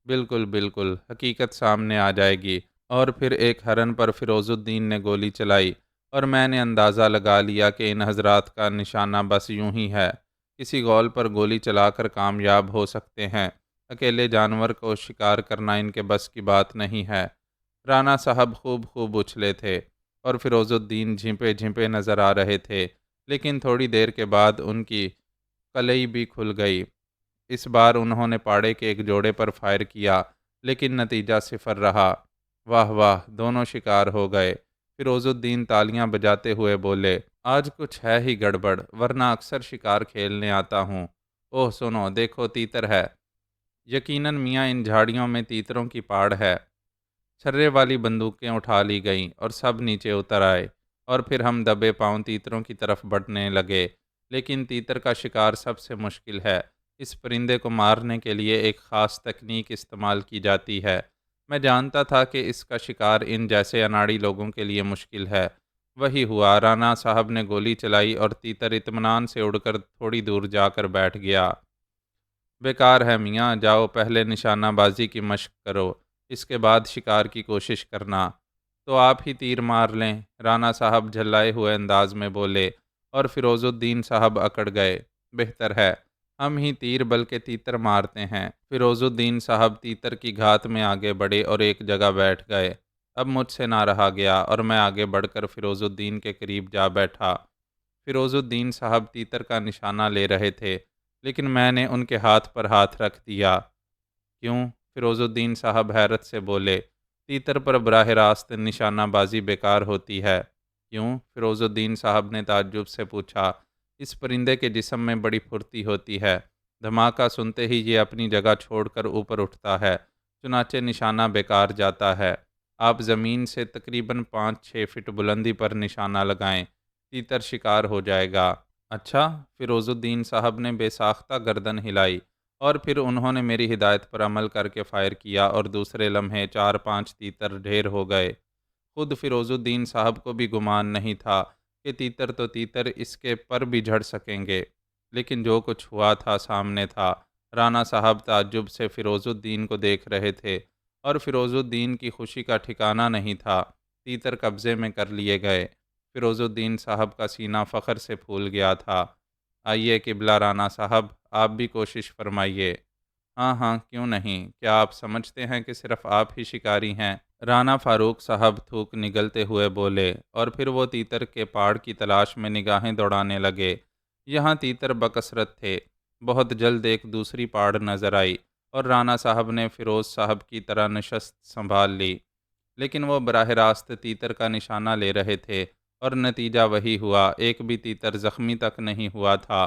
بالکل بالکل، حقیقت سامنے آ جائے گی۔ اور پھر ایک ہرن پر فیروز الدین نے گولی چلائی، اور میں نے اندازہ لگا لیا کہ ان حضرات کا نشانہ بس یوں ہی ہے، کسی غول پر گولی چلا کر کامیاب ہو سکتے ہیں، اکیلے جانور کو شکار کرنا ان کے بس کی بات نہیں ہے۔ رانا صاحب خوب خوب اچھلے تھے اور فیروز الدین جھنپے جھنپے نظر آ رہے تھے، لیکن تھوڑی دیر کے بعد ان کی کلئی بھی کھل گئی۔ اس بار انہوں نے پاڑے کے ایک جوڑے پر فائر کیا، لیکن نتیجہ صفر رہا۔ واہ واہ، دونوں شکار ہو گئے۔ فیروز الدین تالیاں بجاتے ہوئے بولے، آج کچھ ہے ہی گڑبڑ، ورنہ اکثر شکار کھیلنے آتا ہوں۔ اوہ سنو، دیکھو تیتر ہے۔ یقیناً میاں ان جھاڑیوں میں تیتروں کی پاڑ ہے۔ چھرے والی بندوقیں اٹھا لی گئیں اور سب نیچے اتر آئے، اور پھر ہم دبے پاؤں تیتروں کی طرف بڑھنے لگے۔ لیکن تیتر کا شکار سب سے مشکل ہے۔ اس پرندے کو مارنے کے لیے ایک خاص تکنیک استعمال کی جاتی ہے۔ میں جانتا تھا کہ اس کا شکار ان جیسے اناڑی لوگوں کے لیے مشکل ہے۔ وہی ہوا، رانا صاحب نے گولی چلائی اور تیتر اطمینان سے اڑ کر تھوڑی دور جا کر بیٹھ گیا۔ بیکار ہے میاں، جاؤ پہلے نشانہ بازی کی مشق کرو، اس کے بعد شکار کی کوشش کرنا۔ تو آپ ہی تیر مار لیں، رانا صاحب جھلائے ہوئے انداز میں بولے، اور فیروز الدین صاحب اکڑ گئے۔ بہتر ہے، ہم ہی تیر بلکہ تیتر مارتے ہیں۔ فیروز الدین صاحب تیتر کی گھات میں آگے بڑھے اور ایک جگہ بیٹھ گئے۔ اب مجھ سے نہ رہا گیا اور میں آگے بڑھ کر فیروز الدین کے قریب جا بیٹھا۔ فیروز الدین صاحب تیتر کا نشانہ لے رہے تھے، لیکن میں نے ان کے ہاتھ پر ہاتھ رکھ دیا۔ کیوں؟ فیروز الدین صاحب حیرت سے بولے۔ تیتر پر براہ راست نشانہ بازی بیکار ہوتی ہے۔ کیوں؟ فیروز الدین صاحب نے تعجب سے پوچھا۔ اس پرندے کے جسم میں بڑی پھرتی ہوتی ہے، دھماکہ سنتے ہی یہ اپنی جگہ چھوڑ کر اوپر اٹھتا ہے، چنانچہ نشانہ بیکار جاتا ہے۔ آپ زمین سے تقریباً 5-6 فٹ بلندی پر نشانہ لگائیں، تیتر شکار ہو جائے گا۔ اچھا؟ فیروز الدین صاحب نے بے ساختہ گردن ہلائی، اور پھر انہوں نے میری ہدایت پر عمل کر کے فائر کیا اور دوسرے لمحے 4-5 تیتر ڈھیر ہو گئے۔ خود فیروز الدین صاحب کو بھی گمان نہیں تھا کہ تیتر تو تیتر اس کے پر بھی جھڑ سکیں گے، لیکن جو کچھ ہوا تھا سامنے تھا۔ رانا صاحب تعجب سے فیروز الدین کو دیکھ رہے تھے، اور فیروز الدین کی خوشی کا ٹھکانہ نہیں تھا۔ تیتر قبضے میں کر لیے گئے۔ فیروز الدین صاحب کا سینہ فخر سے پھول گیا تھا۔ آئیے قبلہ رانا صاحب، آپ بھی کوشش فرمائیے۔ ہاں ہاں، کیوں نہیں؟ کیا آپ سمجھتے ہیں کہ صرف آپ ہی شکاری ہیں؟ رانا فاروق صاحب تھوک نگلتے ہوئے بولے، اور پھر وہ تیتر کے پاڑ کی تلاش میں نگاہیں دوڑانے لگے۔ یہاں تیتر بکثرت تھے۔ بہت جلد ایک دوسری پاڑ نظر آئی، اور رانا صاحب نے فیروز صاحب کی طرح نشست سنبھال لی، لیکن وہ براہ راست تیتر کا نشانہ لے رہے تھے، اور نتیجہ وہی ہوا، ایک بھی تیتر زخمی تک نہیں ہوا تھا۔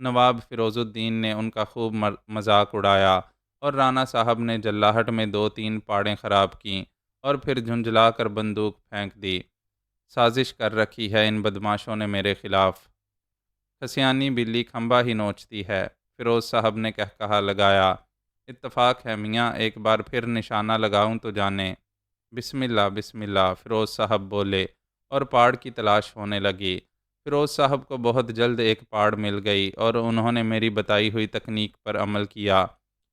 نواب فیروز الدین نے ان کا خوب مذاق اڑایا، اور رانا صاحب نے جلاہٹ میں 2-3 پاڑیں خراب کیں، اور پھر جھنجھلا کر بندوق پھینک دی۔ سازش کر رکھی ہے ان بدماشوں نے میرے خلاف۔ کھسیانی بلی کھمبا ہی نوچتی ہے، فیروز صاحب نے کہا لگایا۔ اتفاق ہے میاں، ایک بار پھر نشانہ لگاؤں تو جانیں۔ بسم اللہ بسم اللہ، فیروز صاحب بولے، اور پاڑ کی تلاش ہونے لگی۔ فیروز صاحب کو بہت جلد ایک پاڑ مل گئی، اور انہوں نے میری بتائی ہوئی تکنیک پر عمل کیا۔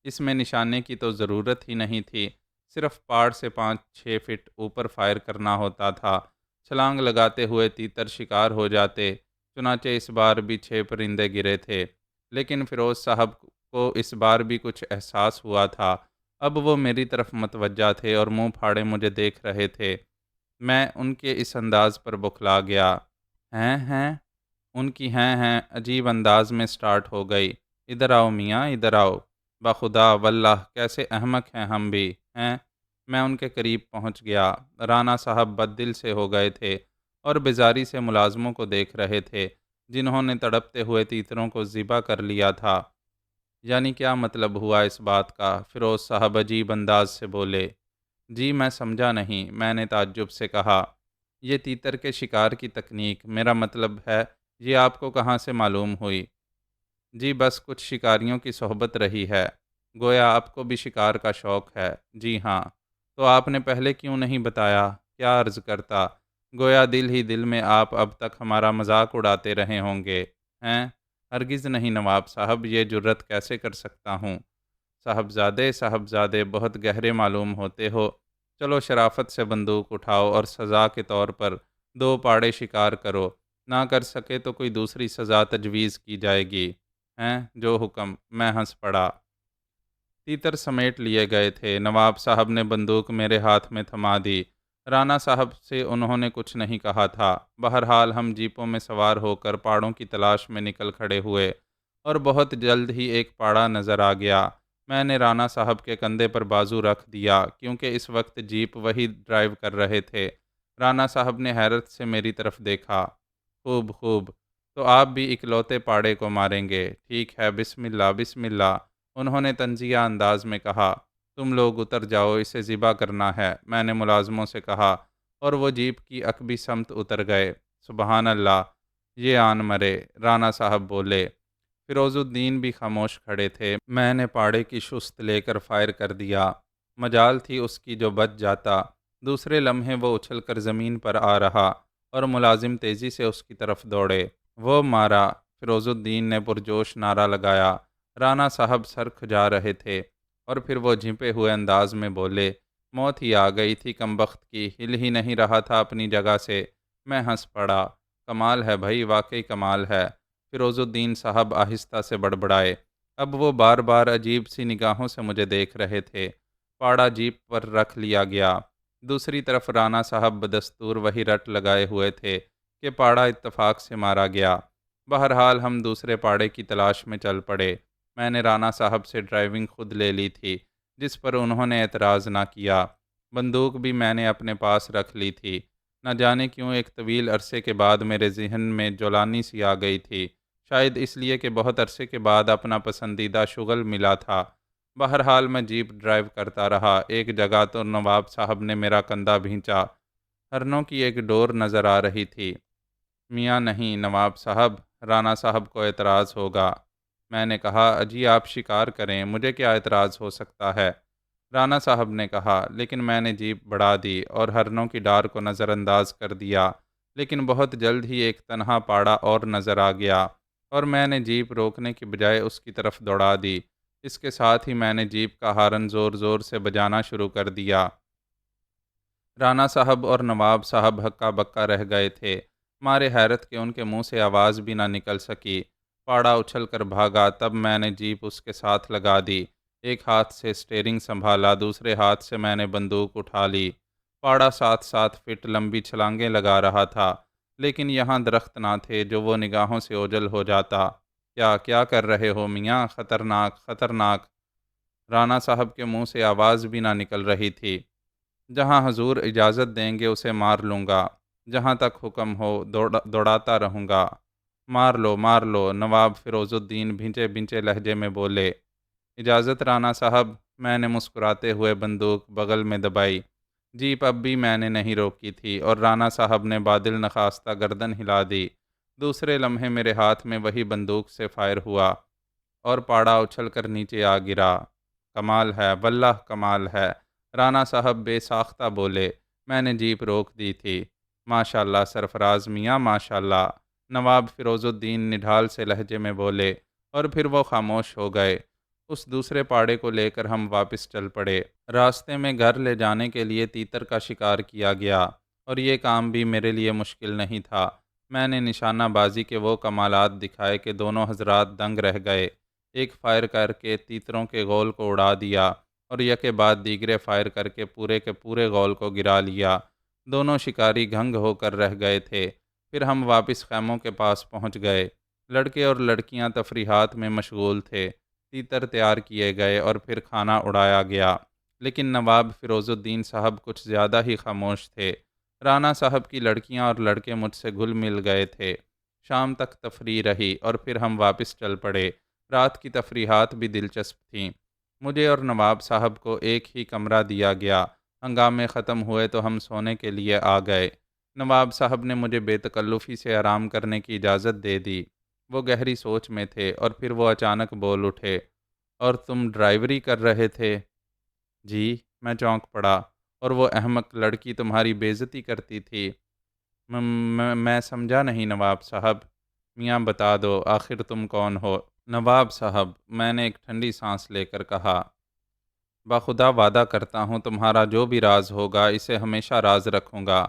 اس میں نشانے کی تو ضرورت ہی نہیں تھی، صرف پاڑ سے 5-6 فٹ اوپر فائر کرنا ہوتا تھا۔ چھلانگ لگاتے ہوئے تیتر شکار ہو جاتے۔ چنانچہ اس بار بھی 6 پرندے گرے تھے، لیکن فیروز صاحب کو اس بار بھی کچھ احساس ہوا تھا۔ اب وہ میری طرف متوجہ تھے اور منہ پھاڑے مجھے دیکھ رہے تھے۔ میں ان کے اس انداز پر بوکھلا گیا۔ ہیں ان کی ہیں عجیب انداز میں سٹارٹ ہو گئی۔ ادھر آؤ میاں، ادھر آؤ۔ بخدا واللہ کیسے احمق ہیں ہم بھی ہیں۔ میں ان کے قریب پہنچ گیا۔ رانا صاحب بد دل سے ہو گئے تھے، اور بیزاری سے ملازموں کو دیکھ رہے تھے جنہوں نے تڑپتے ہوئے تیتروں کو ذبح کر لیا تھا۔ یعنی کیا مطلب ہوا اس بات کا؟ فیروز صاحب عجیب انداز سے بولے۔ جی میں سمجھا نہیں، میں نے تعجب سے کہا۔ یہ تیتر کے شکار کی تکنیک، میرا مطلب ہے یہ آپ کو کہاں سے معلوم ہوئی؟ جی بس کچھ شکاریوں کی صحبت رہی ہے، گویا آپ کو بھی شکار کا شوق ہے۔ جی ہاں۔ تو آپ نے پہلے کیوں نہیں بتایا؟ کیا عرض کرتا، گویا دل ہی دل میں آپ اب تک ہمارا مذاق اڑاتے رہے ہوں گے۔ ہیں؟ ہرگز نہیں نواب صاحب، یہ جرت کیسے کر سکتا ہوں؟ صاحبزادے بہت گہرے معلوم ہوتے ہو۔ چلو شرافت سے بندوق اٹھاؤ اور سزا کے طور پر 2 پاڑے شکار کرو، نہ کر سکے تو کوئی دوسری سزا تجویز کی جائے گی۔ ہیں؟ جو حکم۔ میں ہنس پڑا۔ تیتر سمیٹ لیے گئے تھے۔ نواب صاحب نے بندوق میرے ہاتھ میں تھما دی۔ رانا صاحب سے انہوں نے کچھ نہیں کہا تھا۔ بہرحال ہم جیپوں میں سوار ہو کر پاڑوں کی تلاش میں نکل کھڑے ہوئے، اور بہت جلد ہی ایک پاڑا نظر آ گیا۔ میں نے رانا صاحب کے کندھے پر بازو رکھ دیا، کیونکہ اس وقت جیپ وہی ڈرائیو کر رہے تھے۔ رانا صاحب نے حیرت سے میری طرف دیکھا۔ خوب خوب، تو آپ بھی اکلوتے پاڑے کو ماریں گے؟ ٹھیک ہے، بسم اللہ بسم اللہ، انہوں نے طنزیہ انداز میں کہا۔ تم لوگ اتر جاؤ، اسے ذبح کرنا ہے، میں نے ملازموں سے کہا، اور وہ جیپ کی عقبی سمت اتر گئے۔ سبحان اللہ، یہ آن مرے، رانا صاحب بولے۔ فیروز الدین بھی خاموش کھڑے تھے۔ میں نے پاڑے کی شست لے کر فائر کر دیا۔ مجال تھی اس کی جو بچ جاتا۔ دوسرے لمحے وہ اچھل کر زمین پر آ رہا، اور ملازم تیزی سے اس کی طرف دوڑے۔ وہ مارا، فیروز الدین نے پرجوش نعرہ لگایا۔ رانا صاحب سر کھجا رہے تھے، اور پھر وہ جھنپے ہوئے انداز میں بولے، موت ہی آ گئی تھی کمبخت کی، ہل ہی نہیں رہا تھا اپنی جگہ سے۔ میں ہنس پڑا۔ کمال ہے بھائی، واقعی کمال ہے، فیروز الدین صاحب آہستہ سے بڑبڑائے۔ اب وہ بار بار عجیب سی نگاہوں سے مجھے دیکھ رہے تھے۔ پاڑا جیپ پر رکھ لیا گیا۔ دوسری طرف رانا صاحب بدستور وہی رٹ لگائے ہوئے تھے کہ پاڑا اتفاق سے مارا گیا۔ بہرحال ہم دوسرے پاڑے کی تلاش میں چل پڑے۔ میں نے رانا صاحب سے ڈرائیونگ خود لے لی تھی، جس پر انہوں نے اعتراض نہ کیا۔ بندوق بھی میں نے اپنے پاس رکھ لی تھی۔ نہ جانے کیوں ایک طویل عرصے کے بعد میرے ذہن میں جولانی سی آ گئی تھی، شاید اس لیے کہ بہت عرصے کے بعد اپنا پسندیدہ شغل ملا تھا۔ بہرحال میں جیپ ڈرائیو کرتا رہا۔ ایک جگہ تو نواب صاحب نے میرا کندھا بھینچا۔ ہرنوں کی ایک ڈور نظر آ رہی تھی۔ میاں نہیں نواب صاحب، رانا صاحب کو اعتراض ہوگا۔ میں نے کہا اجی آپ شکار کریں، مجھے کیا اعتراض ہو سکتا ہے؟ رانا صاحب نے کہا، لیکن میں نے جیپ بڑھا دی اور ہرنوں کی ڈار کو نظر انداز کر دیا، لیکن بہت جلد ہی ایک تنہا پاڑا اور نظر آ گیا اور میں نے جیپ روکنے کی بجائے اس کی طرف دوڑا دی۔ اس کے ساتھ ہی میں نے جیپ کا ہارن زور زور سے بجانا شروع کر دیا۔ رانا صاحب اور نواب صاحب ہکا بکا رہ گئے تھے، مارے حیرت کے ان کے منہ سے آواز بھی نہ نکل سکی۔ پاڑا اچھل کر بھاگا، تب میں نے جیپ اس کے ساتھ لگا دی۔ ایک ہاتھ سے اسٹیئرنگ سنبھالا، دوسرے ہاتھ سے میں نے بندوق اٹھا لی۔ پاڑا 7-7 فٹ لمبی چھلانگیں لگا رہا تھا، لیکن یہاں درخت نہ تھے جو وہ نگاہوں سے اوجھل ہو جاتا۔ کیا کر رہے ہو میاں؟ خطرناک خطرناک! رانا صاحب کے منہ سے آواز بھی نہ نکل رہی تھی۔ جہاں حضور اجازت دیں گے اسے مار لوں گا، جہاں تک حکم ہو دوڑاتا رہوں گا۔ مار لو نواب فیروز الدین بھینچے بھینچے لہجے میں بولے۔ اجازت رانا صاحب؟ میں نے مسکراتے ہوئے بندوق بغل میں دبائی۔ جیپ اب بھی میں نے نہیں روکی تھی اور رانا صاحب نے بادل نخواستہ گردن ہلا دی۔ دوسرے لمحے میرے ہاتھ میں وہی بندوق سے فائر ہوا اور پاڑا اچھل کر نیچے آ گرا۔ کمال ہے واللہ کمال ہے، رانا صاحب بے ساختہ بولے۔ میں نے جیپ روک دی تھی۔ ماشاءاللہ سرفراز میاں ماشاءاللہ، نواب فیروز الدین نڈھال سے لہجے میں بولے، اور پھر وہ خاموش ہو گئے۔ اس دوسرے پاڑے کو لے کر ہم واپس چل پڑے۔ راستے میں گھر لے جانے کے لیے تیتر کا شکار کیا گیا اور یہ کام بھی میرے لیے مشکل نہیں تھا۔ میں نے نشانہ بازی کے وہ کمالات دکھائے کہ دونوں حضرات دنگ رہ گئے۔ ایک فائر کر کے تیتروں کے غول کو اڑا دیا اور یکے بعد دیگرے فائر کر کے پورے غول کو گرا لیا۔ دونوں شکاری گھنگ ہو کر رہ گئے تھے۔ پھر ہم واپس خیموں کے پاس پہنچ گئے۔ لڑکے اور لڑکیاں تفریحات میں مشغول تھے۔ تیتر تیار کیے گئے اور پھر کھانا اڑایا گیا، لیکن نواب فیروز الدین صاحب کچھ زیادہ ہی خاموش تھے۔ رانا صاحب کی لڑکیاں اور لڑکے مجھ سے گھل مل گئے تھے۔ شام تک تفریح رہی اور پھر ہم واپس چل پڑے۔ رات کی تفریحات بھی دلچسپ تھیں۔ مجھے اور نواب صاحب کو ایک ہی کمرہ دیا گیا۔ ہنگامے ختم ہوئے تو ہم سونے کے لیے آ گئے۔ نواب صاحب نے مجھے بے تکلفی سے آرام کرنے کی اجازت دے دی۔ وہ گہری سوچ میں تھے اور پھر وہ اچانک بول اٹھے، اور تم ڈرائیوری کر رہے تھے؟ جی، میں چونک پڑا۔ اور وہ احمق لڑکی تمہاری بے عزتی کرتی تھی؟ میں سمجھا نہیں نواب صاحب۔ میاں بتا دو آخر تم کون ہو؟ نواب صاحب، میں نے ایک ٹھنڈی سانس لے کر کہا، بخدا وعدہ کرتا ہوں تمہارا جو بھی راز ہوگا اسے ہمیشہ راز رکھوں گا۔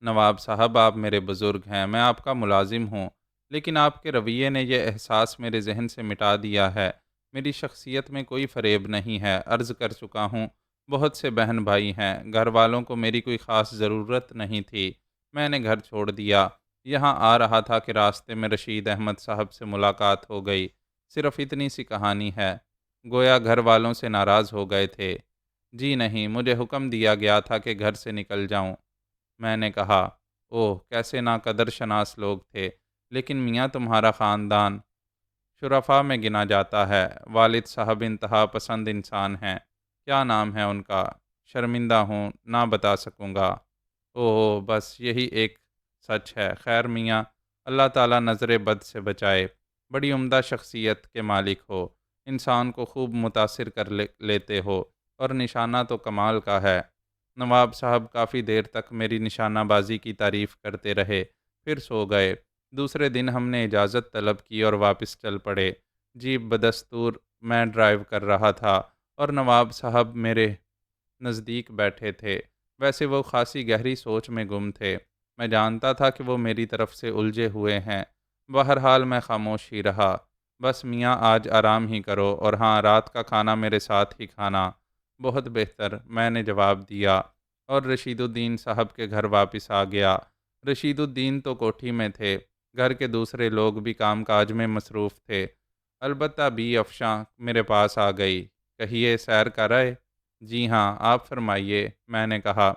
نواب صاحب آپ میرے بزرگ ہیں، میں آپ کا ملازم ہوں، لیکن آپ کے رویے نے یہ احساس میرے ذہن سے مٹا دیا ہے۔ میری شخصیت میں کوئی فریب نہیں ہے، عرض کر چکا ہوں۔ بہت سے بہن بھائی ہیں، گھر والوں کو میری کوئی خاص ضرورت نہیں تھی۔ میں نے گھر چھوڑ دیا، یہاں آ رہا تھا کہ راستے میں رشید احمد صاحب سے ملاقات ہو گئی۔ صرف اتنی سی کہانی ہے۔ گویا گھر والوں سے ناراض ہو گئے تھے۔ جی نہیں، مجھے حکم دیا گیا تھا کہ گھر سے نکل جاؤں۔ میں نے کہا، اوہ کیسے ناقدر شناس لوگ تھے، لیکن میاں تمہارا خاندان شرفاء میں گنا جاتا ہے۔ والد صاحب انتہا پسند انسان ہیں۔ کیا نام ہے ان کا؟ شرمندہ ہوں، نہ بتا سکوں گا۔ اوہ بس یہی ایک سچ ہے۔ خیر میاں، اللہ تعالیٰ نظر بد سے بچائے۔ بڑی عمدہ شخصیت کے مالک ہو، انسان کو خوب متاثر کر لیتے ہو، اور نشانہ تو کمال کا ہے۔ نواب صاحب کافی دیر تک میری نشانہ بازی کی تعریف کرتے رہے، پھر سو گئے۔ دوسرے دن ہم نے اجازت طلب کی اور واپس چل پڑے۔ جیپ بدستور میں ڈرائیو کر رہا تھا اور نواب صاحب میرے نزدیک بیٹھے تھے۔ ویسے وہ خاصی گہری سوچ میں گم تھے۔ میں جانتا تھا کہ وہ میری طرف سے الجھے ہوئے ہیں۔ بہرحال میں خاموش ہی رہا۔ بس میاں آج آرام ہی کرو، اور ہاں رات کا کھانا میرے ساتھ ہی کھانا۔ بہت بہتر، میں نے جواب دیا اور رشید الدین صاحب کے گھر واپس آ گیا۔ رشید الدین تو کوٹھی میں تھے، گھر کے دوسرے لوگ بھی کام کاج میں مصروف تھے۔ البتہ بی افشاں میرے پاس آ گئی۔ کہیے سیر کر آئے؟ جی ہاں، آپ فرمائیے، میں نے کہا۔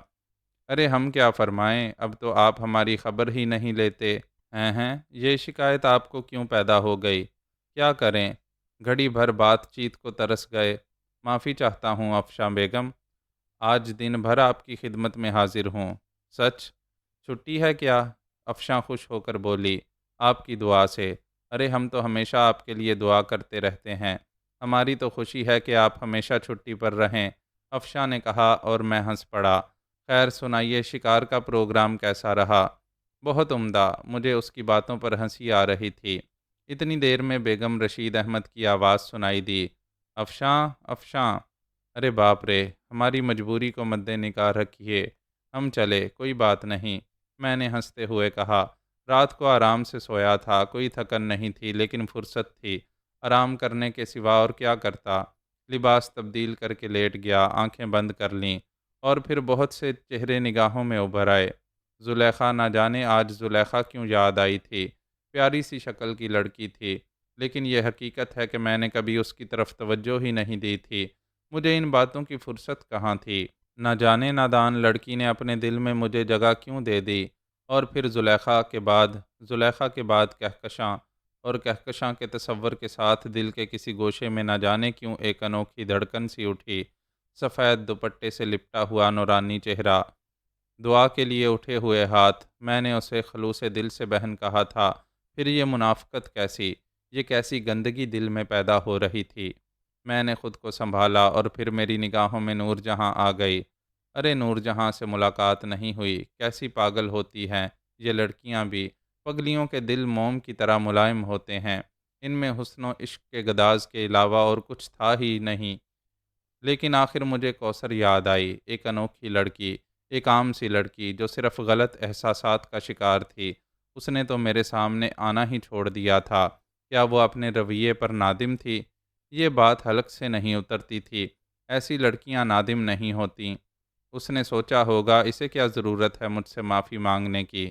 ارے ہم کیا فرمائیں، اب تو آپ ہماری خبر ہی نہیں لیتے ہیں، یہ شکایت آپ کو کیوں پیدا ہو گئی؟ کیا کریں، گھڑی بھر بات چیت کو ترس گئے۔ معافی چاہتا ہوں افشاں بیگم، آج دن بھر آپ کی خدمت میں حاضر ہوں۔ سچ؟ چھٹی ہے کیا؟ افشاں خوش ہو کر بولی۔ آپ کی دعا سے۔ ارے ہم تو ہمیشہ آپ کے لیے دعا کرتے رہتے ہیں، ہماری تو خوشی ہے کہ آپ ہمیشہ چھٹی پر رہیں، افشاں نے کہا اور میں ہنس پڑا۔ خیر سنائیے، شکار کا پروگرام کیسا رہا؟ بہت عمدہ، مجھے اس کی باتوں پر ہنسی آ رہی تھی۔ اتنی دیر میں بیگم رشید احمد کی آواز سنائی دی، افشاں، افشاں۔ ارے باپ رے، ہماری مجبوری کو مد نگاہ رکھیے، ہم چلے، کوئی بات نہیں، میں نے ہنستے ہوئے کہا۔ رات کو آرام سے سویا تھا، کوئی تھکن نہیں تھی، لیکن فرصت تھی، آرام کرنے کے سوا اور کیا کرتا۔ لباس تبدیل کر کے لیٹ گیا، آنکھیں بند کر لیں، اور پھر بہت سے چہرے نگاہوں میں ابھر آئے۔ زلیخا، نہ جانے آج زلیخا کیوں یاد آئی تھی، پیاری سی شکل کی لڑکی تھی، لیکن یہ حقیقت ہے کہ میں نے کبھی اس کی طرف توجہ ہی نہیں دی تھی، مجھے ان باتوں کی فرصت کہاں تھی۔ نہ جانے نادان لڑکی نے اپنے دل میں مجھے جگہ کیوں دے دی۔ اور پھر زلیخا کے بعد کہکشاں، اور کہکشاں کے تصور کے ساتھ دل کے کسی گوشے میں نہ جانے کیوں ایک انوکھی دھڑکن سی اٹھی۔ سفید دوپٹے سے لپٹا ہوا نورانی چہرہ، دعا کے لیے اٹھے ہوئے ہاتھ، میں نے اسے خلوص دل سے بہن کہا تھا، پھر یہ منافقت کیسی، یہ کیسی گندگی دل میں پیدا ہو رہی تھی۔ میں نے خود کو سنبھالا اور پھر میری نگاہوں میں نور جہاں آ گئی۔ ارے نور جہاں سے ملاقات نہیں ہوئی، کیسی پاگل ہوتی ہیں یہ لڑکیاں بھی، پگلیوں کے دل موم کی طرح ملائم ہوتے ہیں، ان میں حسن و عشق کے گداز کے علاوہ اور کچھ تھا ہی نہیں۔ لیکن آخر مجھے کوثر یاد آئی، ایک انوکھی لڑکی، ایک عام سی لڑکی جو صرف غلط احساسات کا شکار تھی۔ اس نے تو میرے سامنے آنا ہی چھوڑ دیا تھا، کیا وہ اپنے رویے پر نادم تھی؟ یہ بات حلق سے نہیں اترتی تھی، ایسی لڑکیاں نادم نہیں ہوتیں۔ اس نے سوچا ہوگا، اسے کیا ضرورت ہے مجھ سے معافی مانگنے کی،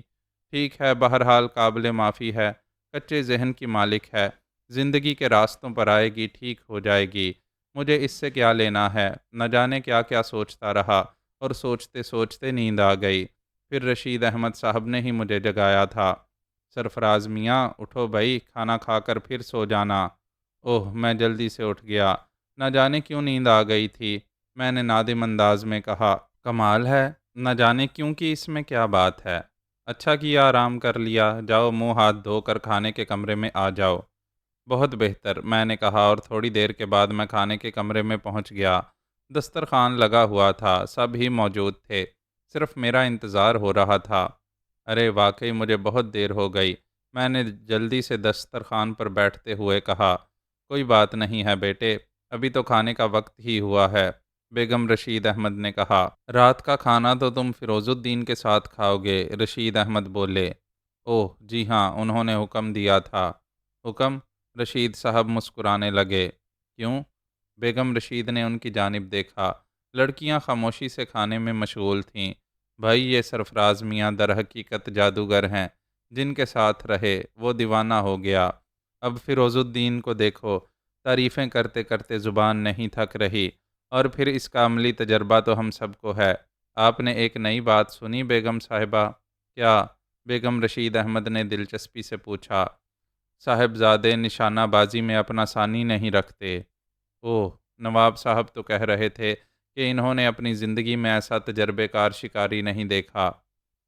ٹھیک ہے بہرحال قابل معافی ہے، کچے ذہن کی مالک ہے، زندگی کے راستوں پر آئے گی، ٹھیک ہو جائے گی، مجھے اس سے کیا لینا ہے۔ نہ جانے کیا کیا سوچتا رہا، اور سوچتے سوچتے نیند آ گئی۔ پھر رشید احمد صاحب نے ہی مجھے جگایا تھا، سرفراز میاں اٹھو بھائی، کھانا کھا کر پھر سو جانا۔ اوہ، میں جلدی سے اٹھ گیا، نہ جانے کیوں نیند آ گئی تھی، میں نے نادم انداز میں کہا۔ کمال ہے، نہ جانے کیوں کی اس میں کیا بات ہے، اچھا کیا آرام کر لیا، جاؤ منہ ہاتھ دھو کر کھانے کے کمرے میں آ جاؤ۔ بہت بہتر، میں نے کہا، اور تھوڑی دیر کے بعد میں کھانے کے کمرے میں پہنچ گیا۔ دسترخوان لگا ہوا تھا، سب ہی موجود تھے، صرف میرا انتظار ہو رہا تھا۔ ارے واقعی مجھے بہت دیر ہو گئی، میں نے جلدی سے دسترخوان پر بیٹھتے ہوئے کہا۔ کوئی بات نہیں ہے بیٹے، ابھی تو کھانے کا وقت ہی ہوا ہے، بیگم رشید احمد نے کہا۔ رات کا کھانا تو تم فیروز الدین کے ساتھ کھاؤ گے، رشید احمد بولے۔ اوہ جی ہاں، انہوں نے حکم دیا تھا۔ حکم؟ رشید صاحب مسکرانے لگے۔ کیوں؟ بیگم رشید نے ان کی جانب دیکھا، لڑکیاں خاموشی سے کھانے میں مشغول تھیں۔ بھائی یہ سرفراز میاں در حقیقت جادوگر ہیں، جن کے ساتھ رہے وہ دیوانہ ہو گیا۔ اب فیروز الدین کو دیکھو، تعریفیں کرتے کرتے زبان نہیں تھک رہی، اور پھر اس کا عملی تجربہ تو ہم سب کو ہے۔ آپ نے ایک نئی بات سنی بیگم صاحبہ؟ کیا؟ بیگم رشید احمد نے دلچسپی سے پوچھا۔ صاحبزادے نشانہ بازی میں اپنا ثانی نہیں رکھتے۔ اوہ، نواب صاحب تو کہہ رہے تھے کہ انہوں نے اپنی زندگی میں ایسا تجربے کار شکاری نہیں دیکھا۔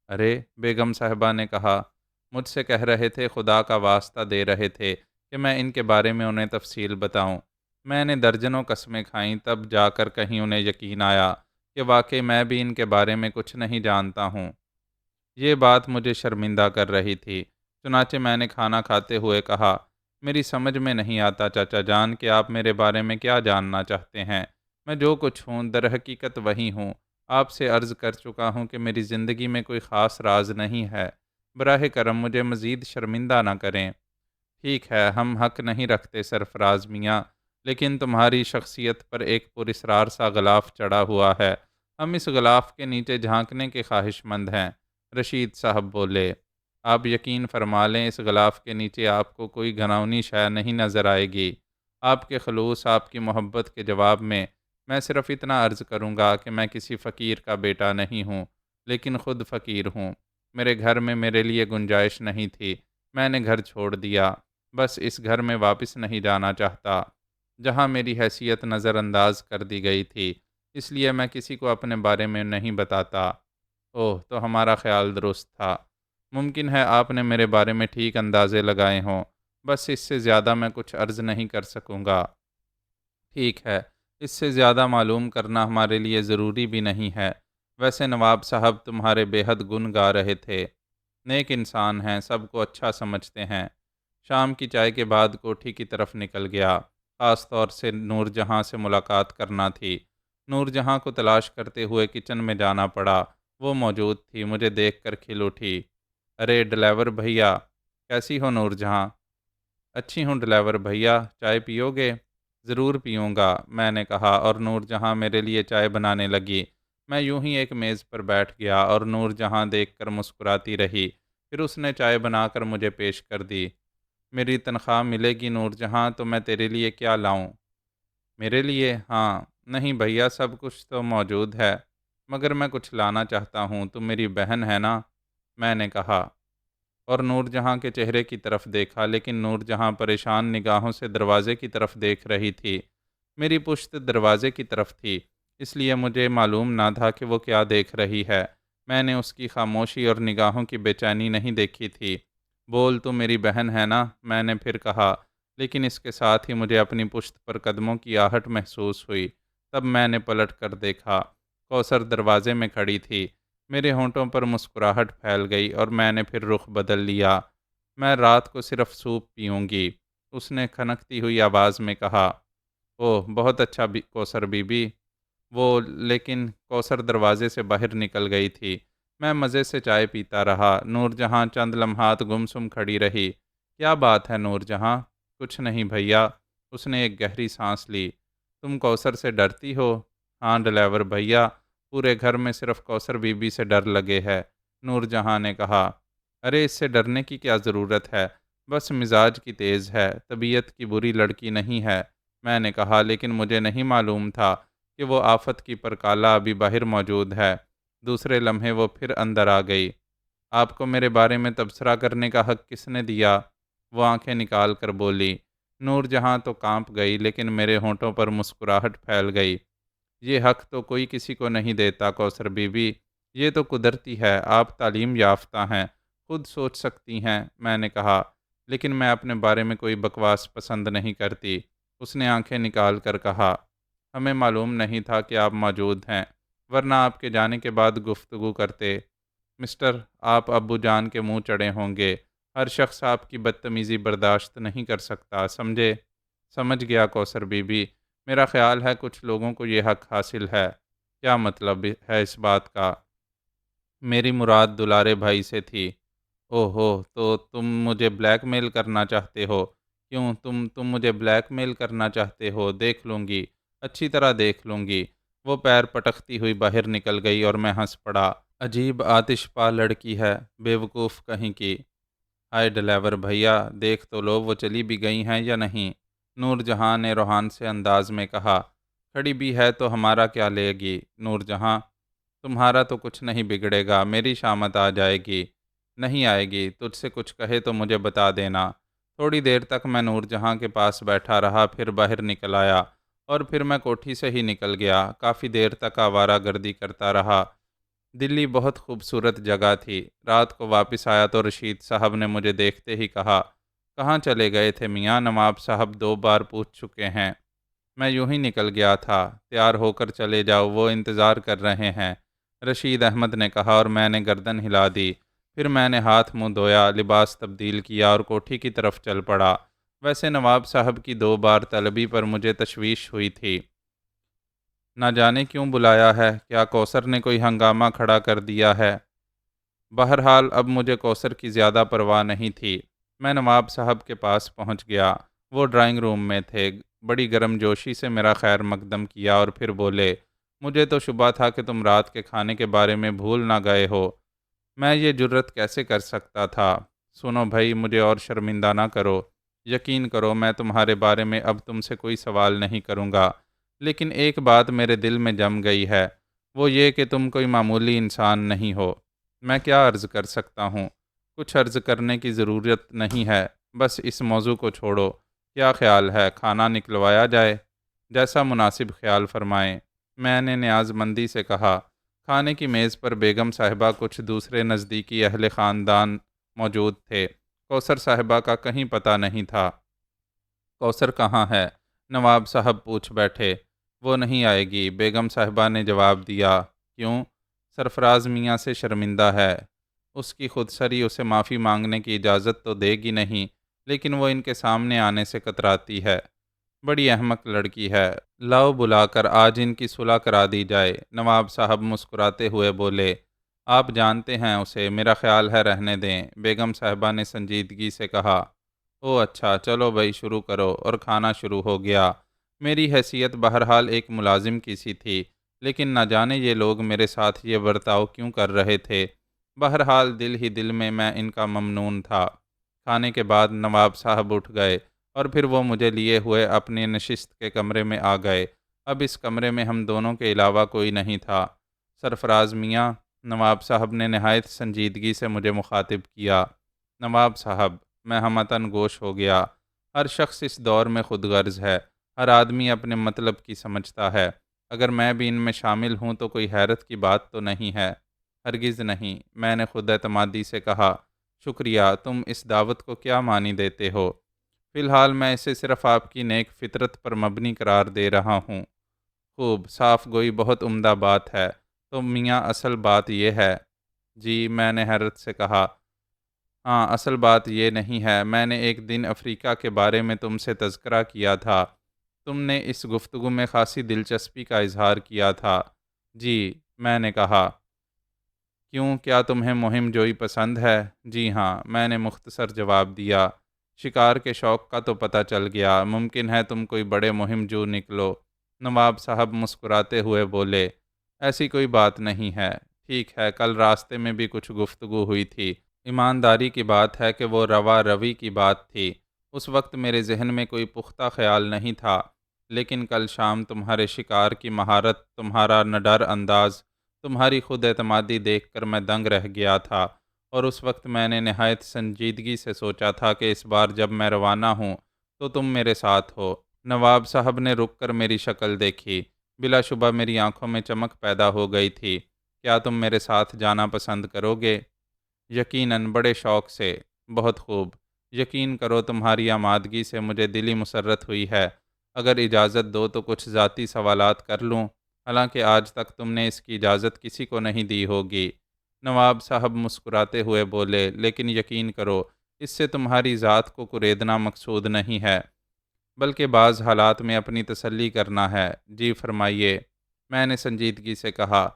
ارے، بیگم صاحبہ نے کہا، مجھ سے کہہ رہے تھے، خدا کا واسطہ دے رہے تھے کہ میں ان کے بارے میں انہیں تفصیل بتاؤں۔ میں نے درجنوں قسمیں کھائیں، تب جا کر کہیں انہیں یقین آیا کہ واقعی میں بھی ان کے بارے میں کچھ نہیں جانتا ہوں۔ یہ بات مجھے شرمندہ کر رہی تھی، چنانچہ میں نے کھانا کھاتے ہوئے کہا، میری سمجھ میں نہیں آتا چچا جان کہ آپ میرے بارے میں کیا جاننا چاہتے ہیں۔ میں جو کچھ ہوں در حقیقت وہی ہوں، آپ سے عرض کر چکا ہوں کہ میری زندگی میں کوئی خاص راز نہیں ہے، براہ کرم مجھے مزید شرمندہ نہ کریں۔ ٹھیک ہے، ہم حق نہیں رکھتے سرفراز میاں، لیکن تمہاری شخصیت پر ایک پراسرار سا غلاف چڑھا ہوا ہے، ہم اس غلاف کے نیچے جھانکنے کے خواہش مند ہیں۔ رشید صاحب بولے۔ آپ یقین فرما لیں، اس غلاف کے نیچے آپ کو کوئی گھناؤنی شے نہیں نظر آئے گی۔ آپ کے خلوص، آپ کی محبت کے جواب میں صرف اتنا عرض کروں گا کہ میں کسی فقیر کا بیٹا نہیں ہوں، لیکن خود فقیر ہوں۔ میرے گھر میں میرے لیے گنجائش نہیں تھی، میں نے گھر چھوڑ دیا۔ بس اس گھر میں واپس نہیں جانا چاہتا جہاں میری حیثیت نظر انداز کر دی گئی تھی، اس لیے میں کسی کو اپنے بارے میں نہیں بتاتا۔ اوہ، تو ہمارا خیال درست تھا۔ ممکن ہے آپ نے میرے بارے میں ٹھیک اندازے لگائے ہوں، بس اس سے زیادہ میں کچھ عرض نہیں کر سکوں گا۔ ٹھیک ہے، اس سے زیادہ معلوم کرنا ہمارے لیے ضروری بھی نہیں ہے۔ ویسے نواب صاحب تمہارے بے حد گن گا رہے تھے۔ نیک انسان ہیں، سب کو اچھا سمجھتے ہیں۔ شام کی چائے کے بعد کوٹھی کی طرف نکل گیا۔ خاص طور سے نور جہاں سے ملاقات کرنا تھی۔ نور جہاں کو تلاش کرتے ہوئے کچن میں جانا پڑا۔ وہ موجود تھی، مجھے دیکھ کر کھل اٹھی۔ ارے ڈرائیور بھیا، کیسی ہو نور جہاں؟ اچھی ہوں ڈرائیور بھیا، چائے پیو گے؟ ضرور پیوں گا، میں نے کہا، اور نور جہاں میرے لیے چائے بنانے لگی۔ میں یوں ہی ایک میز پر بیٹھ گیا اور نور جہاں دیکھ کر مسکراتی رہی۔ پھر اس نے چائے بنا کر مجھے پیش کر دی۔ میری تنخواہ ملے گی نور جہاں تو میں تیرے لیے کیا لاؤں؟ میرے لیے؟ ہاں، نہیں بھیا، سب کچھ تو موجود ہے، مگر میں کچھ لانا چاہتا ہوں، تم میری بہن ہے نا؟ میں نے کہا اور نور جہاں کے چہرے کی طرف دیکھا، لیکن نور جہاں پریشان نگاہوں سے دروازے کی طرف دیکھ رہی تھی۔ میری پشت دروازے کی طرف تھی، اس لیے مجھے معلوم نہ تھا کہ وہ کیا دیکھ رہی ہے۔ میں نے اس کی خاموشی اور نگاہوں کی بے چینی نہیں دیکھی تھی۔ بول، تو میری بہن ہے نا؟ میں نے پھر کہا، لیکن اس کے ساتھ ہی مجھے اپنی پشت پر قدموں کی آہٹ محسوس ہوئی۔ تب میں نے پلٹ کر دیکھا، کوثر دروازے میں کھڑی تھی۔ میرے ہونٹوں پر مسکراہٹ پھیل گئی اور میں نے پھر رخ بدل لیا۔ میں رات کو صرف سوپ پیوں گی، اس نے کھنکتی ہوئی آواز میں کہا۔ اوہ، بہت اچھا کوثر بی بی۔ لیکن کوثر دروازے سے باہر نکل گئی تھی۔ میں مزے سے چائے پیتا رہا۔ نور جہاں چند لمحات گمسم کھڑی رہی۔ کیا بات ہے نور جہاں؟ کچھ نہیں بھیا، اس نے ایک گہری سانس لی۔ تم کوثر سے ڈرتی ہو؟ ہاں ڈرائیور بھیا، پورے گھر میں صرف کوثر بی بی سے ڈر لگے ہے، نور جہاں نے کہا۔ ارے اس سے ڈرنے کی کیا ضرورت ہے، بس مزاج کی تیز ہے، طبیعت کی بری لڑکی نہیں ہے، میں نے کہا، لیکن مجھے نہیں معلوم تھا کہ وہ آفت کی پرکالہ ابھی باہر موجود ہے۔ دوسرے لمحے وہ پھر اندر آ گئی۔ آپ کو میرے بارے میں تبصرہ کرنے کا حق کس نے دیا؟ وہ آنکھیں نکال کر بولی۔ نور جہاں تو کانپ گئی، لیکن میرے ہونٹوں پر مسکراہٹ پھیل گئی۔ یہ حق تو کوئی کسی کو نہیں دیتا کوثر بی بی، یہ تو قدرتی ہے، آپ تعلیم یافتہ ہیں، خود سوچ سکتی ہیں، میں نے کہا، لیکن میں اپنے بارے میں کوئی بکواس پسند نہیں کرتی۔ اس نے آنکھیں نکال کر کہا، ہمیں معلوم نہیں تھا کہ آپ موجود ہیں، ورنہ آپ کے جانے کے بعد گفتگو کرتے۔ مسٹر، آپ ابو جان کے منہ چڑھے ہوں گے، ہر شخص آپ کی بدتمیزی برداشت نہیں کر سکتا، سمجھے؟ سمجھ گیا کوثر بی بی، میرا خیال ہے کچھ لوگوں کو یہ حق حاصل ہے۔ کیا مطلب ہے اس بات کا؟ میری مراد دلارے بھائی سے تھی۔ اوہ ہو، تو تم مجھے بلیک میل کرنا چاہتے ہو؟ کیوں، تم مجھے بلیک میل کرنا چاہتے ہو؟ دیکھ لوں گی، اچھی طرح دیکھ لوں گی۔ وہ پیر پٹکتی ہوئی باہر نکل گئی اور میں ہنس پڑا۔ عجیب آتش پا لڑکی ہے، بے وقوف کہیں کی۔ ہائے ڈرائیور بھیا، دیکھ تو لو وہ چلی بھی گئی ہیں یا نہیں؟ نور جہاں نے روحان سے انداز میں کہا۔ کھڑی بھی ہے تو ہمارا کیا لے گی؟ نور جہاں، تمہارا تو کچھ نہیں بگڑے گا، میری شامت آ جائے گی۔ نہیں آئے گی، تجھ سے کچھ کہے تو مجھے بتا دینا۔ تھوڑی دیر تک میں نور جہاں کے پاس بیٹھا رہا، پھر باہر نکل آیا اور پھر میں کوٹھی سے ہی نکل گیا۔ کافی دیر تک آوارہ گردی کرتا رہا۔ دلی بہت خوبصورت جگہ تھی۔ رات کو واپس آیا تو رشید صاحب نے مجھے دیکھتے ہی کہا، کہاں چلے گئے تھے میاں؟ نواب صاحب 2 بار پوچھ چکے ہیں۔ میں یوں ہی نکل گیا تھا، تیار ہو کر چلے جاؤ، وہ انتظار کر رہے ہیں، رشید احمد نے کہا اور میں نے گردن ہلا دی۔ پھر میں نے ہاتھ منہ دھویا، لباس تبدیل کیا اور کوٹھی کی طرف چل پڑا۔ ویسے نواب صاحب کی 2 بار طلبی پر مجھے تشویش ہوئی تھی۔ نہ جانے کیوں بلایا ہے، کیا کوثر نے کوئی ہنگامہ کھڑا کر دیا ہے؟ بہرحال اب مجھے کوثر کی زیادہ پرواہ نہیں تھی۔ میں نواب صاحب کے پاس پہنچ گیا۔ وہ ڈرائنگ روم میں تھے، بڑی گرم جوشی سے میرا خیر مقدم کیا اور پھر بولے، مجھے تو شبہ تھا کہ تم رات کے کھانے کے بارے میں بھول نہ گئے ہو۔ میں یہ جرت کیسے کر سکتا تھا؟ سنو بھائی، مجھے اور شرمندہ نہ کرو۔ یقین کرو میں تمہارے بارے میں اب تم سے کوئی سوال نہیں کروں گا، لیکن ایک بات میرے دل میں جم گئی ہے۔ وہ یہ کہ تم کوئی معمولی انسان نہیں ہو۔ میں کیا عرض کر سکتا ہوں؟ کچھ عرض کرنے کی ضرورت نہیں ہے، بس اس موضوع کو چھوڑو۔ کیا خیال ہے کھانا نکلوایا جائے؟ جیسا مناسب خیال فرمائیں، میں نے نیاز مندی سے کہا۔ کھانے کی میز پر بیگم صاحبہ، کچھ دوسرے نزدیکی اہل خاندان موجود تھے۔ کوثر صاحبہ کا کہیں پتہ نہیں تھا۔ کوثر کہاں ہے؟ نواب صاحب پوچھ بیٹھے۔ وہ نہیں آئے گی، بیگم صاحبہ نے جواب دیا۔ کیوں؟ سرفراز میاں سے شرمندہ ہے۔ اس کی خودسری اسے معافی مانگنے کی اجازت تو دے گی نہیں، لیکن وہ ان کے سامنے آنے سے کتراتی ہے۔ بڑی احمق لڑکی ہے، لاؤ بلا کر آج ان کی صلح کرا دی جائے۔ نواب صاحب مسکراتے ہوئے بولے۔ آپ جانتے ہیں اسے، میرا خیال ہے رہنے دیں۔ بیگم صاحبہ نے سنجیدگی سے کہا۔ او اچھا، چلو بھائی شروع کرو، اور کھانا شروع ہو گیا۔ میری حیثیت بہرحال ایک ملازم کی سی تھی، لیکن نہ جانے یہ لوگ میرے ساتھ یہ برتاؤ کیوں کر رہے تھے۔ بہرحال دل ہی دل میں ان کا ممنون تھا۔ کھانے کے بعد نواب صاحب اٹھ گئے، اور پھر وہ مجھے لیے ہوئے اپنی نشست کے کمرے میں آ گئے۔ اب اس کمرے میں ہم دونوں کے علاوہ کوئی نہیں تھا۔ سرفراز میاں، نواب صاحب نے نہایت سنجیدگی سے مجھے مخاطب کیا۔ نواب صاحب، میں ہمتاً گوش ہو گیا۔ ہر شخص اس دور میں خود غرض ہے، ہر آدمی اپنے مطلب کی سمجھتا ہے۔ اگر میں بھی ان میں شامل ہوں تو کوئی حیرت کی بات تو نہیں ہے۔ ہرگز نہیں، میں نے خود اعتمادی سے کہا۔ شکریہ، تم اس دعوت کو کیا معنی دیتے ہو؟ فی الحال میں اسے صرف آپ کی نیک فطرت پر مبنی قرار دے رہا ہوں۔ خوب، صاف گوئی بہت عمدہ بات ہے۔ تو میاں اصل بات یہ ہے؟ جی، میں نے حیرت سے کہا۔ ہاں، اصل بات یہ نہیں ہے۔ میں نے ایک دن افریقہ کے بارے میں تم سے تذکرہ کیا تھا۔ تم نے اس گفتگو میں خاصی دلچسپی کا اظہار کیا تھا۔ جی، میں نے کہا۔ کیوں، کیا تمہیں مہم جوئی پسند ہے؟ جی ہاں، میں نے مختصر جواب دیا۔ شکار کے شوق کا تو پتہ چل گیا، ممکن ہے تم کوئی بڑے مہم جو نکلو۔ نواب صاحب مسکراتے ہوئے بولے۔ ایسی کوئی بات نہیں ہے۔ ٹھیک ہے، کل راستے میں بھی کچھ گفتگو ہوئی تھی۔ ایمانداری کی بات ہے کہ وہ روا روی کی بات تھی۔ اس وقت میرے ذہن میں کوئی پختہ خیال نہیں تھا، لیکن کل شام تمہارے شکار کی مہارت، تمہارا نڈر انداز، تمہاری خود اعتمادی دیکھ کر میں دنگ رہ گیا تھا، اور اس وقت میں نے نہایت سنجیدگی سے سوچا تھا کہ اس بار جب میں روانہ ہوں تو تم میرے ساتھ ہو۔ نواب صاحب نے رک کر میری شکل دیکھی۔ بلا شبہ میری آنکھوں میں چمک پیدا ہو گئی تھی۔ کیا تم میرے ساتھ جانا پسند کرو گے؟ یقیناً، بڑے شوق سے۔ بہت خوب۔ یقین کرو تمہاری آمادگی سے مجھے دلی مسرت ہوئی ہے۔ اگر اجازت دو تو کچھ ذاتی سوالات کر لوں، حالانکہ آج تک تم نے اس کی اجازت کسی کو نہیں دی ہوگی۔ نواب صاحب مسکراتے ہوئے بولے۔ لیکن یقین کرو، اس سے تمہاری ذات کو کریدنا مقصود نہیں ہے، بلکہ بعض حالات میں اپنی تسلی کرنا ہے۔ جی فرمائیے، میں نے سنجیدگی سے کہا۔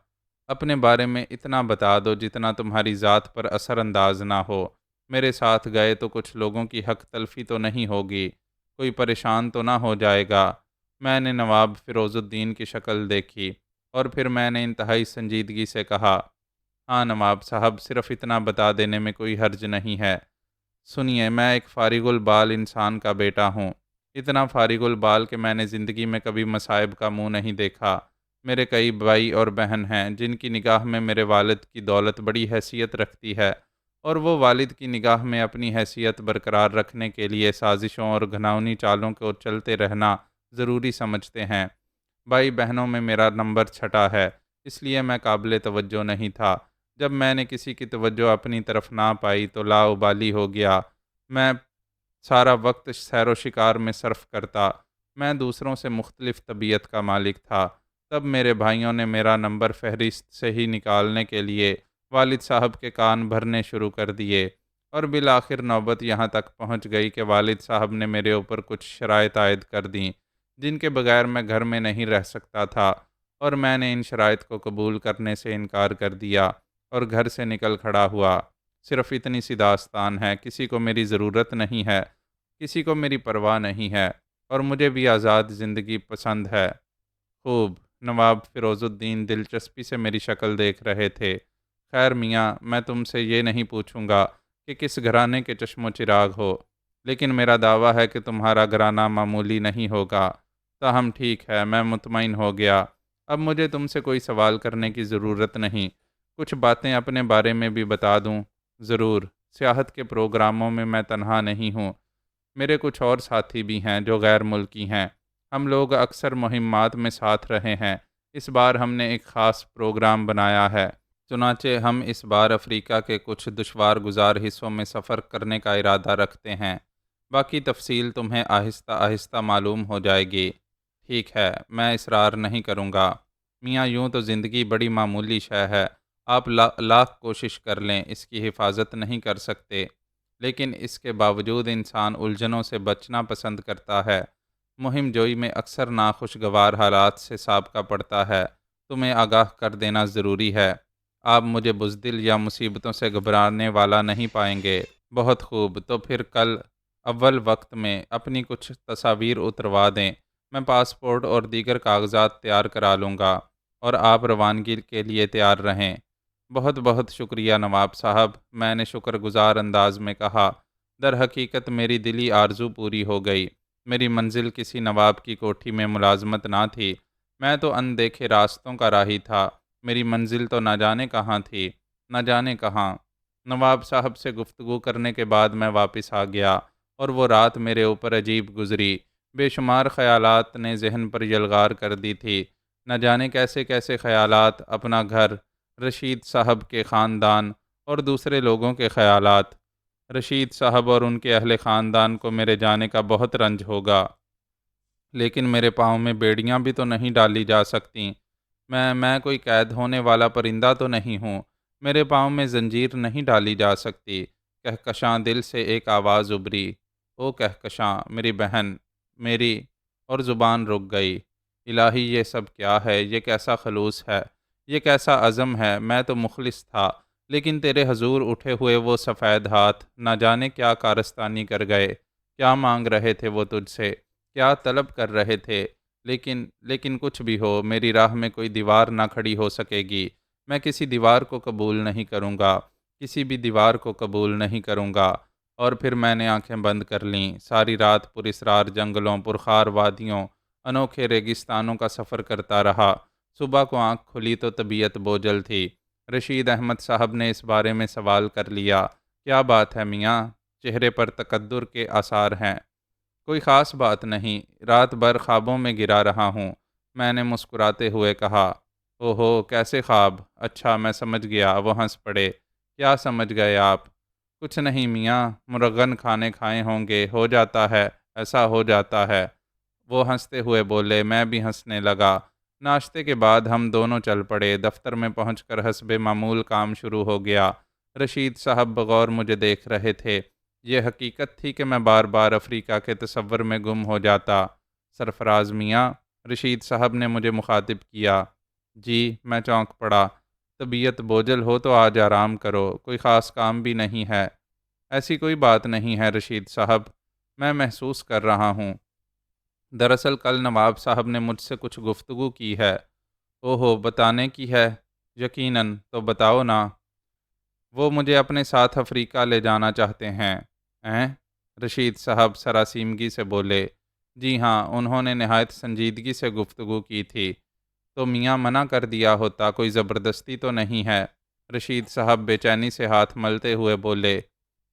اپنے بارے میں اتنا بتا دو جتنا تمہاری ذات پر اثر انداز نہ ہو۔ میرے ساتھ گئے تو کچھ لوگوں کی حق تلفی تو نہیں ہوگی، کوئی پریشان تو نہ ہو جائے گا؟ میں نے نواب فیروز الدین کی شکل دیکھی، اور پھر میں نے انتہائی سنجیدگی سے کہا۔ ہاں نواب صاحب، صرف اتنا بتا دینے میں کوئی حرج نہیں ہے۔ سنیے، میں ایک فارغ البال انسان کا بیٹا ہوں، اتنا فارغ البال کہ میں نے زندگی میں کبھی مصائب کا منہ نہیں دیکھا۔ میرے کئی بھائی اور بہن ہیں جن کی نگاہ میں میرے والد کی دولت بڑی حیثیت رکھتی ہے، اور وہ والد کی نگاہ میں اپنی حیثیت برقرار رکھنے کے لیے سازشوں اور گھناؤنی چالوں کو چلتے رہنا ضروری سمجھتے ہیں۔ بھائی بہنوں میں میرا نمبر چھٹا ہے، اس لیے میں قابل توجہ نہیں تھا۔ جب میں نے کسی کی توجہ اپنی طرف نہ پائی تو لاابالی ہو گیا۔ میں سارا وقت سیر و شکار میں صرف کرتا۔ میں دوسروں سے مختلف طبیعت کا مالک تھا۔ تب میرے بھائیوں نے میرا نمبر فہرست سے ہی نکالنے کے لیے والد صاحب کے کان بھرنے شروع کر دیے، اور بالآخر نوبت یہاں تک پہنچ گئی کہ والد صاحب نے میرے اوپر کچھ شرائط عائد کر دیں جن کے بغیر میں گھر میں نہیں رہ سکتا تھا، اور میں نے ان شرائط کو قبول کرنے سے انکار کر دیا اور گھر سے نکل کھڑا ہوا۔ صرف اتنی سی داستان ہے۔ کسی کو میری ضرورت نہیں ہے، کسی کو میری پرواہ نہیں ہے، اور مجھے بھی آزاد زندگی پسند ہے۔ خوب۔ نواب فیروز الدین دلچسپی سے میری شکل دیکھ رہے تھے۔ خیر میاں، میں تم سے یہ نہیں پوچھوں گا کہ کس گھرانے کے چشم و چراغ ہو، لیکن میرا دعویٰ ہے کہ تمہارا گھرانہ معمولی نہیں ہوگا۔ تاہم ٹھیک ہے، میں مطمئن ہو گیا۔ اب مجھے تم سے کوئی سوال کرنے کی ضرورت نہیں۔ کچھ باتیں اپنے بارے میں بھی بتا دوں؟ ضرور۔ سیاحت کے پروگراموں میں تنہا نہیں ہوں، میرے کچھ اور ساتھی بھی ہیں جو غیر ملکی ہیں۔ ہم لوگ اکثر مہمات میں ساتھ رہے ہیں۔ اس بار ہم نے ایک خاص پروگرام بنایا ہے، چنانچہ ہم اس بار افریقہ کے کچھ دشوار گزار حصوں میں سفر کرنے کا ارادہ رکھتے ہیں۔ باقی تفصیل تمہیں آہستہ آہستہ معلوم ہو جائے گی۔ ٹھیک ہے، میں اصرار نہیں کروں گا۔ میاں یوں تو زندگی بڑی معمولی شے ہے، آپ لاکھ کوشش کر لیں اس کی حفاظت نہیں کر سکتے، لیکن اس کے باوجود انسان الجھنوں سے بچنا پسند کرتا ہے۔ مہم جوئی میں اکثر ناخوشگوار حالات سے سابقہ پڑتا ہے، تمہیں آگاہ کر دینا ضروری ہے۔ آپ مجھے بزدل یا مصیبتوں سے گھبرانے والا نہیں پائیں گے۔ بہت خوب، تو پھر کل اول وقت میں اپنی کچھ تصاویر اتروا دیں، میں پاسپورٹ اور دیگر کاغذات تیار کرا لوں گا، اور آپ روانگی کے لیے تیار رہیں۔ بہت بہت شکریہ نواب صاحب، میں نے شکر گزار انداز میں کہا۔ در حقیقت میری دلی آرزو پوری ہو گئی۔ میری منزل کسی نواب کی کوٹھی میں ملازمت نہ تھی، میں تو اندیکھے راستوں کا راہی تھا۔ میری منزل تو نہ جانے کہاں تھی، نہ جانے کہاں۔ نواب صاحب سے گفتگو کرنے کے بعد میں واپس آ گیا، اور وہ رات میرے اوپر عجیب گزری۔ بے شمار خیالات نے ذہن پر یلغار کر دی تھی، نہ جانے کیسے کیسے خیالات، اپنا گھر، رشید صاحب کے خاندان اور دوسرے لوگوں کے خیالات۔ رشید صاحب اور ان کے اہل خاندان کو میرے جانے کا بہت رنج ہوگا، لیکن میرے پاؤں میں بیڑیاں بھی تو نہیں ڈالی جا سکتیں۔ میں کوئی قید ہونے والا پرندہ تو نہیں ہوں، میرے پاؤں میں زنجیر نہیں ڈالی جا سکتی۔ کہکشاں دل سے ایک آواز ابھری، او کہکشاں میری بہن میری، اور زبان رک گئی۔ الہی، یہ سب کیا ہے؟ یہ کیسا خلوص ہے؟ یہ کیسا عزم ہے؟ میں تو مخلص تھا، لیکن تیرے حضور اٹھے ہوئے وہ سفید ہاتھ نہ جانے کیا کارستانی کر گئے۔ کیا مانگ رہے تھے وہ تجھ سے؟ کیا طلب کر رہے تھے؟ لیکن کچھ بھی ہو، میری راہ میں کوئی دیوار نہ کھڑی ہو سکے گی۔ میں کسی دیوار کو قبول نہیں کروں گا، کسی بھی دیوار کو قبول نہیں کروں گا۔ اور پھر میں نے آنکھیں بند کر لیں۔ ساری رات پراسرار جنگلوں، پرخار وادیوں، انوکھے ریگستانوں کا سفر کرتا رہا۔ صبح کو آنکھ کھلی تو طبیعت بوجھل تھی۔ رشید احمد صاحب نے اس بارے میں سوال کر لیا، کیا بات ہے میاں؟ چہرے پر تقدر کے آثار ہیں۔ کوئی خاص بات نہیں، رات بھر خوابوں میں گرا رہا ہوں، میں نے مسکراتے ہوئے کہا۔ اوہو، کیسے خواب؟ اچھا، میں سمجھ گیا۔ وہ ہنس پڑے۔ کیا سمجھ گئے آپ؟ کچھ نہیں میاں، مرغن کھانے کھائے ہوں گے، ہو جاتا ہے، ایسا ہو جاتا ہے۔ وہ ہنستے ہوئے بولے، میں بھی ہنسنے لگا۔ ناشتے کے بعد ہم دونوں چل پڑے۔ دفتر میں پہنچ کر حسب معمول کام شروع ہو گیا۔ رشید صاحب بغور مجھے دیکھ رہے تھے۔ یہ حقیقت تھی کہ میں بار بار افریقہ کے تصور میں گم ہو جاتا۔ سرفراز میاں، رشید صاحب نے مجھے مخاطب کیا۔ جی، میں چونک پڑا۔ طبیعت بوجھل ہو تو آج آرام کرو، کوئی خاص کام بھی نہیں ہے۔ ایسی کوئی بات نہیں ہے رشید صاحب، میں محسوس کر رہا ہوں۔ دراصل کل نواب صاحب نے مجھ سے کچھ گفتگو کی ہے۔ اوہو، بتانے کی ہے؟ یقیناً، تو بتاؤ نا۔ وہ مجھے اپنے ساتھ افریقہ لے جانا چاہتے ہیں۔ رشید صاحب سراسیمگی سے بولے۔ جی ہاں، انہوں نے نہایت سنجیدگی سے گفتگو کی تھی۔ تو میاں منع کر دیا ہوتا، کوئی زبردستی تو نہیں ہے؟ رشید صاحب بے چینی سے ہاتھ ملتے ہوئے بولے۔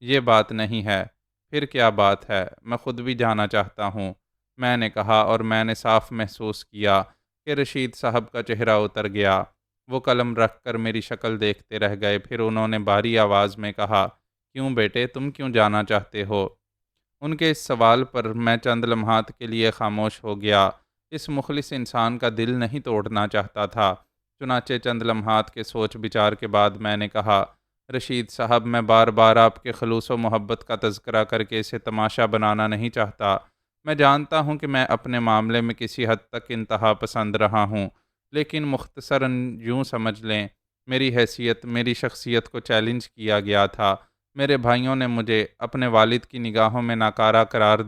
یہ بات نہیں ہے۔ پھر کیا بات ہے؟ میں خود بھی جانا چاہتا ہوں، میں نے کہا، اور میں نے صاف محسوس کیا کہ رشید صاحب کا چہرہ اتر گیا۔ وہ قلم رکھ کر میری شکل دیکھتے رہ گئے، پھر انہوں نے بھاری آواز میں کہا، کیوں بیٹے، تم کیوں جانا چاہتے ہو؟ ان کے اس سوال پر میں چند لمحات کے لیے خاموش ہو گیا۔ اس مخلص انسان کا دل نہیں توڑنا چاہتا تھا۔ چنانچہ چند لمحات کے سوچ بچار کے بعد میں نے کہا، رشید صاحب، میں بار بار آپ کے خلوص و محبت کا تذکرہ کر کے اسے تماشا بنانا نہیں چاہتا۔ میں جانتا ہوں کہ میں اپنے معاملے میں کسی حد تک انتہا پسند رہا ہوں، لیکن مختصراً یوں سمجھ لیں، میری حیثیت، میری شخصیت کو چیلنج کیا گیا تھا۔ میرے بھائیوں نے مجھے اپنے والد کی نگاہوں میں ناکارہ قرار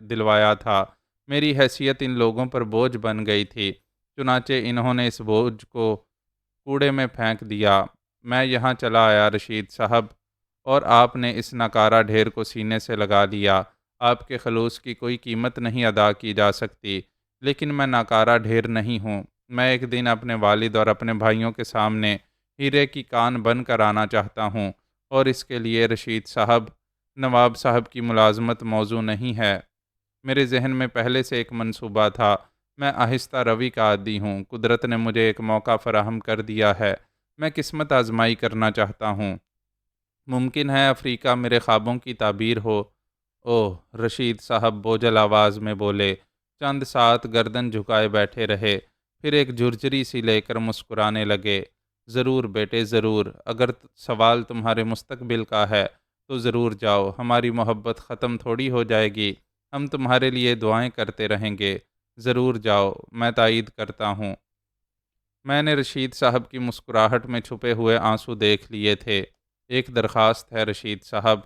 دلوایا تھا۔ میری حیثیت ان لوگوں پر بوجھ بن گئی تھی، چنانچہ انہوں نے اس بوجھ کو کوڑے میں پھینک دیا۔ میں یہاں چلا آیا رشید صاحب، اور آپ نے اس ناکارہ ڈھیر کو سینے سے لگا لیا۔ آپ کے خلوص کی کوئی قیمت نہیں ادا کی جا سکتی، لیکن میں ناکارہ ڈھیر نہیں ہوں، میں ایک دن اپنے والد اور اپنے بھائیوں کے سامنے ہیرے کی کان بن کر آنا چاہتا ہوں، اور اس کے لیے رشید صاحب، نواب صاحب کی ملازمت موزوں نہیں ہے۔ میرے ذہن میں پہلے سے ایک منصوبہ تھا۔ میں آہستہ روی کا عادی ہوں۔ قدرت نے مجھے ایک موقع فراہم کر دیا ہے۔ میں قسمت آزمائی کرنا چاہتا ہوں۔ ممکن ہے افریقہ میرے خوابوں کی تعبیر ہو۔ اوہ، رشید صاحب بوجھل آواز میں بولے۔ چند ساتھ گردن جھکائے بیٹھے رہے، پھر ایک جھرجھری سی لے کر مسکرانے لگے۔ ضرور بیٹے ضرور، اگر سوال تمہارے مستقبل کا ہے تو ضرور جاؤ، ہماری محبت ختم تھوڑی ہو جائے گی، ہم تمہارے لیے دعائیں کرتے رہیں گے، ضرور جاؤ، میں تائید کرتا ہوں۔ میں نے رشید صاحب کی مسکراہٹ میں چھپے ہوئے آنسو دیکھ لیے تھے۔ ایک درخواست ہے رشید صاحب۔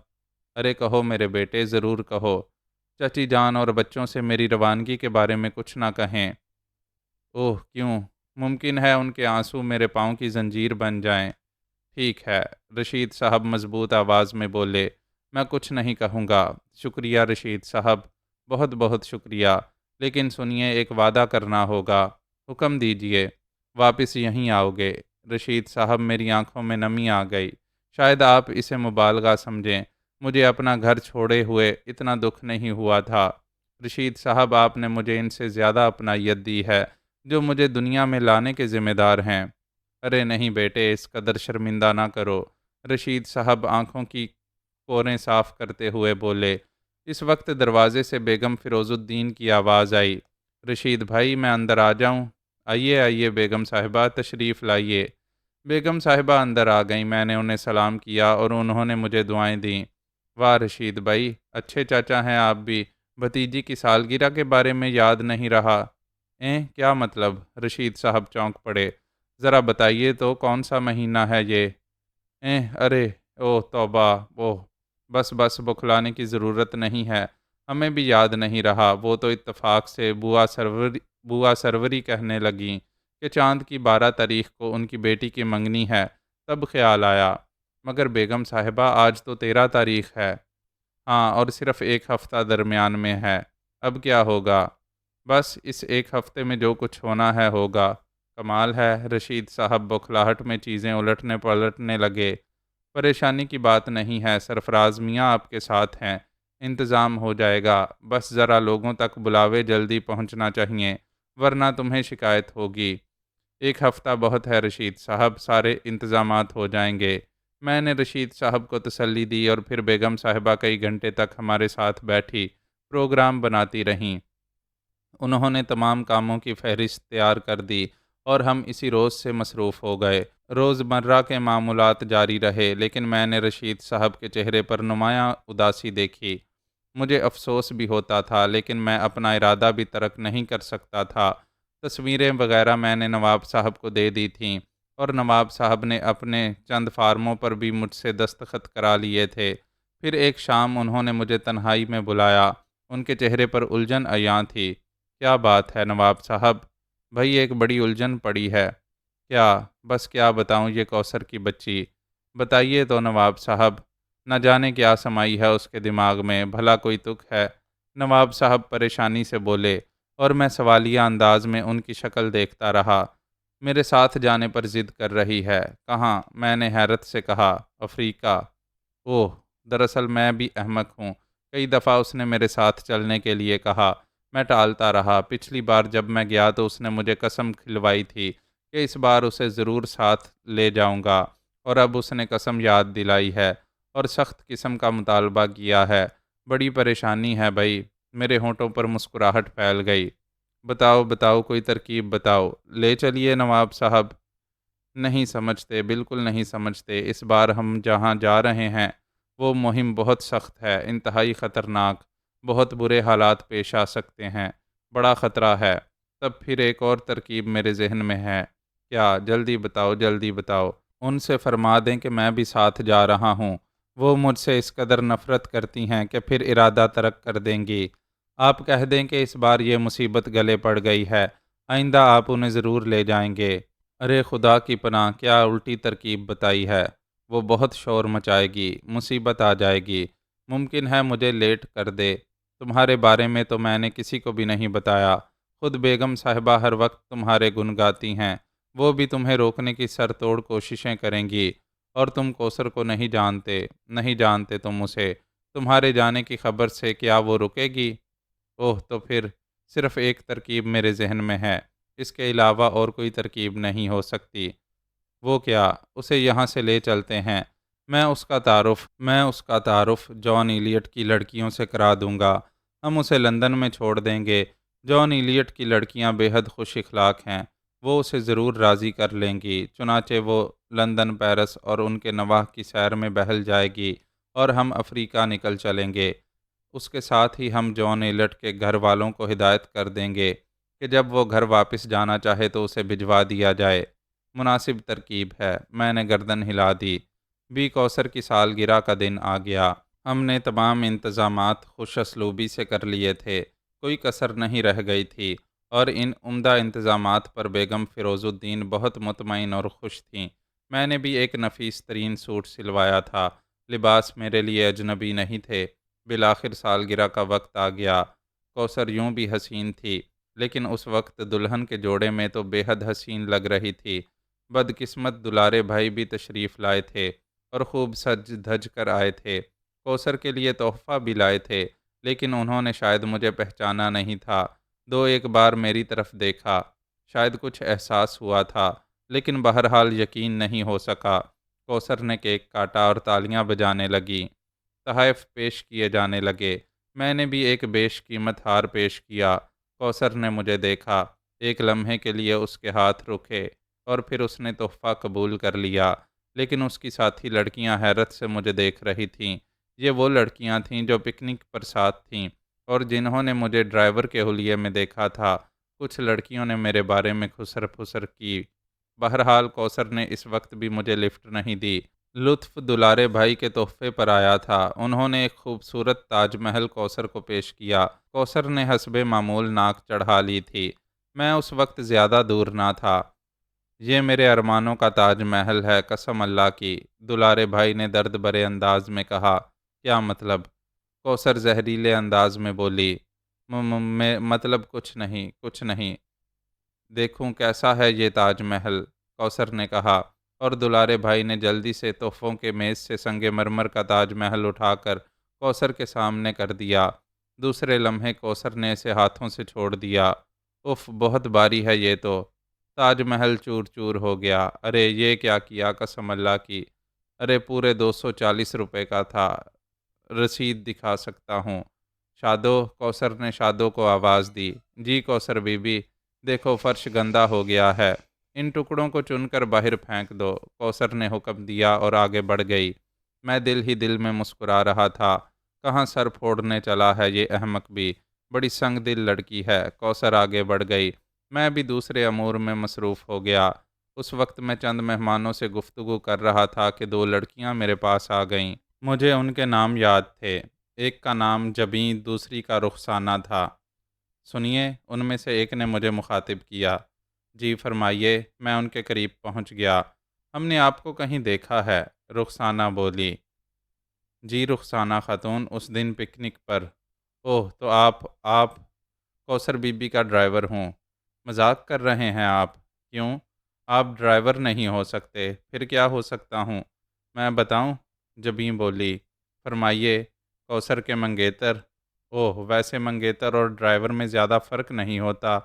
ارے کہو میرے بیٹے، ضرور کہو۔ چچی جان اور بچوں سے میری روانگی کے بارے میں کچھ نہ کہیں۔ اوہ کیوں؟ ممکن ہے ان کے آنسو میرے پاؤں کی زنجیر بن جائیں۔ ٹھیک ہے، رشید صاحب مضبوط آواز میں بولے، میں کچھ نہیں کہوں گا۔ شکریہ رشید صاحب، بہت بہت شکریہ، لیکن سنیے، ایک وعدہ کرنا ہوگا۔ حکم دیجئے۔ واپس یہیں آؤ گے؟ رشید صاحب، میری آنکھوں میں نمی آ گئی۔ شاید آپ اسے مبالغہ سمجھیں، مجھے اپنا گھر چھوڑے ہوئے اتنا دکھ نہیں ہوا تھا۔ رشید صاحب، آپ نے مجھے ان سے زیادہ اپنائیت دی ہے جو مجھے دنیا میں لانے کے ذمہ دار ہیں۔ ارے نہیں بیٹے، اس قدر شرمندہ نہ کرو۔ رشید صاحب آنکھوں کی پوریں صاف کرتے ہوئے بولے۔ اس وقت دروازے سے بیگم فیروز الدین کی آواز آئی، رشید بھائی، میں اندر آ جاؤں؟ آئیے آئیے بیگم صاحبہ، تشریف لائیے۔ بیگم صاحبہ اندر آ گئیں۔ میں نے انہیں سلام کیا اور انہوں نے مجھے دعائیں دیں۔ واہ رشید بھائی، اچھے چاچا ہیں آپ بھی، بھتیجی کی سالگرہ کے بارے میں یاد نہیں رہا؟ کیا مطلب؟ رشید صاحب چونک پڑے۔ ذرا بتائیے تو، کون سا مہینہ ہے یہ؟ ارے اوہ توبہ، اوہ بس بس، بخلانے کی ضرورت نہیں ہے، ہمیں بھی یاد نہیں رہا۔ وہ تو اتفاق سے بوا سروری کہنے لگیں کہ چاند کی 12 تاریخ کو ان کی بیٹی کی منگنی ہے، تب خیال آیا۔ مگر بیگم صاحبہ، آج تو 13 تاریخ ہے۔ ہاں، اور صرف ایک ہفتہ درمیان میں ہے، اب کیا ہوگا؟ بس اس ایک ہفتے میں جو کچھ ہونا ہے ہوگا۔ کمال ہے، رشید صاحب بخلاہٹ میں چیزیں الٹنے پلٹنے لگے۔ پریشانی کی بات نہیں ہے، سرفراز میاں آپ کے ساتھ ہیں، انتظام ہو جائے گا، بس ذرا لوگوں تک بلاوے جلدی پہنچنا چاہیے، ورنہ تمہیں شکایت ہوگی۔ ایک ہفتہ بہت ہے رشید صاحب، سارے انتظامات ہو جائیں گے۔ میں نے رشید صاحب کو تسلی دی اور پھر بیگم صاحبہ کئی گھنٹے تک ہمارے ساتھ بیٹھی پروگرام بناتی رہیں۔ انہوں نے تمام کاموں کی فہرست تیار کر دی اور ہم اسی روز سے مصروف ہو گئے۔ روزمرہ کے معمولات جاری رہے، لیکن میں نے رشید صاحب کے چہرے پر نمایاں اداسی دیکھی۔ مجھے افسوس بھی ہوتا تھا، لیکن میں اپنا ارادہ بھی ترک نہیں کر سکتا تھا۔ تصویریں وغیرہ میں نے نواب صاحب کو دے دی تھیں، اور نواب صاحب نے اپنے چند فارموں پر بھی مجھ سے دستخط کرا لیے تھے۔ پھر ایک شام انہوں نے مجھے تنہائی میں بلایا۔ ان کے چہرے پر الجھن عیاں تھی۔ کیا بات ہے نواب صاحب؟ بھائی، ایک بڑی الجھن پڑی ہے۔ کیا؟ بس کیا بتاؤں، یہ کوثر کی بچی۔ بتائیے تو نواب صاحب، نہ جانے کیا سمائی ہے اس کے دماغ میں، بھلا کوئی تک ہے؟ نواب صاحب پریشانی سے بولے، اور میں سوالیہ انداز میں ان کی شکل دیکھتا رہا۔ میرے ساتھ جانے پر ضد کر رہی ہے۔ کہاں؟ میں نے حیرت سے کہا۔ افریقہ۔ اوہ، دراصل میں بھی احمق ہوں، کئی دفعہ اس نے میرے ساتھ چلنے کے لیے کہا، میں ٹالتا رہا۔ پچھلی بار جب میں گیا تو اس نے مجھے قسم کھلوائی تھی کہ اس بار اسے ضرور ساتھ لے جاؤں گا، اور اب اس نے قسم یاد دلائی ہے اور سخت قسم کا مطالبہ کیا ہے۔ بڑی پریشانی ہے بھائی۔ میرے ہونٹوں پر مسکراہٹ پھیل گئی۔ بتاؤ بتاؤ، کوئی ترکیب بتاؤ۔ لے چلیے نواب صاحب۔ نہیں سمجھتے، بالکل نہیں سمجھتے۔ اس بار ہم جہاں جا رہے ہیں وہ مہم بہت سخت ہے، انتہائی خطرناک، بہت برے حالات پیش آ سکتے ہیں، بڑا خطرہ ہے۔ تب پھر ایک اور ترکیب میرے ذہن میں ہے۔ کیا؟ جلدی بتاؤ، جلدی بتاؤ۔ ان سے فرما دیں کہ میں بھی ساتھ جا رہا ہوں۔ وہ مجھ سے اس قدر نفرت کرتی ہیں کہ پھر ارادہ ترک کر دیں گی۔ آپ کہہ دیں کہ اس بار یہ مصیبت گلے پڑ گئی ہے، آئندہ آپ انہیں ضرور لے جائیں گے۔ ارے خدا کی پناہ، کیا الٹی ترکیب بتائی ہے! وہ بہت شور مچائے گی، مصیبت آ جائے گی، ممکن ہے مجھے لیٹ کر دے۔ تمہارے بارے میں تو میں نے کسی کو بھی نہیں بتایا، خود بیگم صاحبہ ہر وقت تمہارے گن گاتی ہیں، وہ بھی تمہیں روکنے کی سر توڑ کوششیں کریں گی، اور تم کوثر کو نہیں جانتے تم اسے، تمہارے جانے کی خبر سے کیا وہ رکے گی؟ اوہ، تو پھر صرف ایک ترکیب میرے ذہن میں ہے، اس کے علاوہ اور کوئی ترکیب نہیں ہو سکتی۔ وہ کیا؟ اسے یہاں سے لے چلتے ہیں، میں اس کا تعارف جان ایلیٹ کی لڑکیوں سے کرا دوں گا، ہم اسے لندن میں چھوڑ دیں گے۔ جان ایلیٹ کی لڑکیاں بے حد خوش اخلاق ہیں، وہ اسے ضرور راضی کر لیں گی، چنانچہ وہ لندن، پیرس اور ان کے نواح کی سیر میں بہل جائے گی، اور ہم افریقہ نکل چلیں گے۔ اس کے ساتھ ہی ہم جان ایلٹ کے گھر والوں کو ہدایت کر دیں گے کہ جب وہ گھر واپس جانا چاہے تو اسے بھجوا دیا جائے۔ مناسب ترکیب ہے، میں نے گردن ہلا دی۔ کوثر کی سالگرہ کا دن آ گیا۔ ہم نے تمام انتظامات خوش اسلوبی سے کر لیے تھے، کوئی کسر نہیں رہ گئی تھی، اور ان عمدہ انتظامات پر بیگم فیروز الدین بہت مطمئن اور خوش تھیں۔ میں نے بھی ایک نفیس ترین سوٹ سلوایا تھا، لباس میرے لیے اجنبی نہیں تھے۔ بالآخر سالگرہ کا وقت آ گیا۔ کوثر یوں بھی حسین تھی، لیکن اس وقت دلہن کے جوڑے میں تو بے حد حسین لگ رہی تھی۔ بدقسمت دلارے بھائی بھی تشریف لائے تھے اور خوب سج دھج کر آئے تھے۔ کوثر کے لیے تحفہ بھی لائے تھے، لیکن انہوں نے شاید مجھے پہچانا نہیں تھا۔ ایک بار میری طرف دیکھا، شاید کچھ احساس ہوا تھا، لیکن بہرحال یقین نہیں ہو سکا۔ کوثر نے کیک کاٹا اور تالیاں بجانے لگی، تحائف پیش کیے جانے لگے۔ میں نے بھی ایک بیش قیمت ہار پیش کیا۔ کوثر نے مجھے دیکھا، ایک لمحے کے لیے اس کے ہاتھ رکے، اور پھر اس نے تحفہ قبول کر لیا، لیکن اس کی ساتھی لڑکیاں حیرت سے مجھے دیکھ رہی تھیں۔ یہ وہ لڑکیاں تھیں جو پکنک پر ساتھ تھیں، اور جنہوں نے مجھے ڈرائیور کے حلیے میں دیکھا تھا۔ کچھ لڑکیوں نے میرے بارے میں خسر پھسر کی۔ بہرحال کوثر نے اس وقت بھی مجھے لفٹ نہیں دی۔ لطف دلارے بھائی کے تحفے پر آیا تھا۔ انہوں نے ایک خوبصورت تاج محل کوثر کو پیش کیا۔ کوثر نے حسب معمول ناک چڑھا لی تھی۔ میں اس وقت زیادہ دور نہ تھا۔ یہ میرے ارمانوں کا تاج محل ہے، قسم اللہ کی، دلارے بھائی نے درد بھرے انداز میں کہا۔ کیا مطلب؟ کوثر زہریلے انداز میں بولی۔ مطلب کچھ نہیں۔ دیکھوں کیسا ہے یہ تاج محل، کوثر نے کہا، اور دلارے بھائی نے جلدی سے تحفوں کے میز سے سنگ مرمر کا تاج محل اٹھا کر کوثر کے سامنے کر دیا۔ دوسرے لمحے کوثر نے اسے ہاتھوں سے چھوڑ دیا۔ اف، بہت بھاری ہے یہ تو۔ تاج محل چور چور ہو گیا۔ ارے یہ کیا کیا، قسم اللہ کی! ارے پورے 240 روپے کا تھا، رسید دکھا سکتا ہوں۔ شادو، کوثر نے شادو کو آواز دی۔ جی کوثر بی بی، دیکھو فرش گندا ہو گیا ہے، ان ٹکڑوں کو چن کر باہر پھینک دو، کوثر نے حکم دیا اور آگے بڑھ گئی۔ میں دل ہی دل میں مسکرا رہا تھا، کہاں سر پھوڑنے چلا ہے یہ احمق بھی، بڑی سنگ دل لڑکی ہے۔ کوثر آگے بڑھ گئی، میں بھی دوسرے امور میں مصروف ہو گیا۔ اس وقت میں چند مہمانوں سے گفتگو کر رہا تھا کہ دو لڑکیاں میرے پاس آ گئیں۔ مجھے ان کے نام یاد تھے، ایک کا نام جبیں، دوسری کا رخسانہ تھا۔ سنیے، ان میں سے ایک نے مجھے مخاطب کیا۔ جی فرمائیے، میں ان کے قریب پہنچ گیا۔ ہم نے آپ کو کہیں دیکھا ہے، رخسانہ بولی۔ جی رخسانہ خاتون، اس دن پکنک پر۔ اوہ، تو آپ کوثر بی بی کا ڈرائیور ہوں؟ مذاق کر رہے ہیں آپ؟ کیوں؟ آپ ڈرائیور نہیں ہو سکتے، پھر کیا ہو سکتا ہوں؟ میں بتاؤں؟ جبیں بولی۔ فرمائیے۔ کوثر کے منگیتر۔ اوہ، ویسے منگیتر اور ڈرائیور میں زیادہ فرق نہیں ہوتا،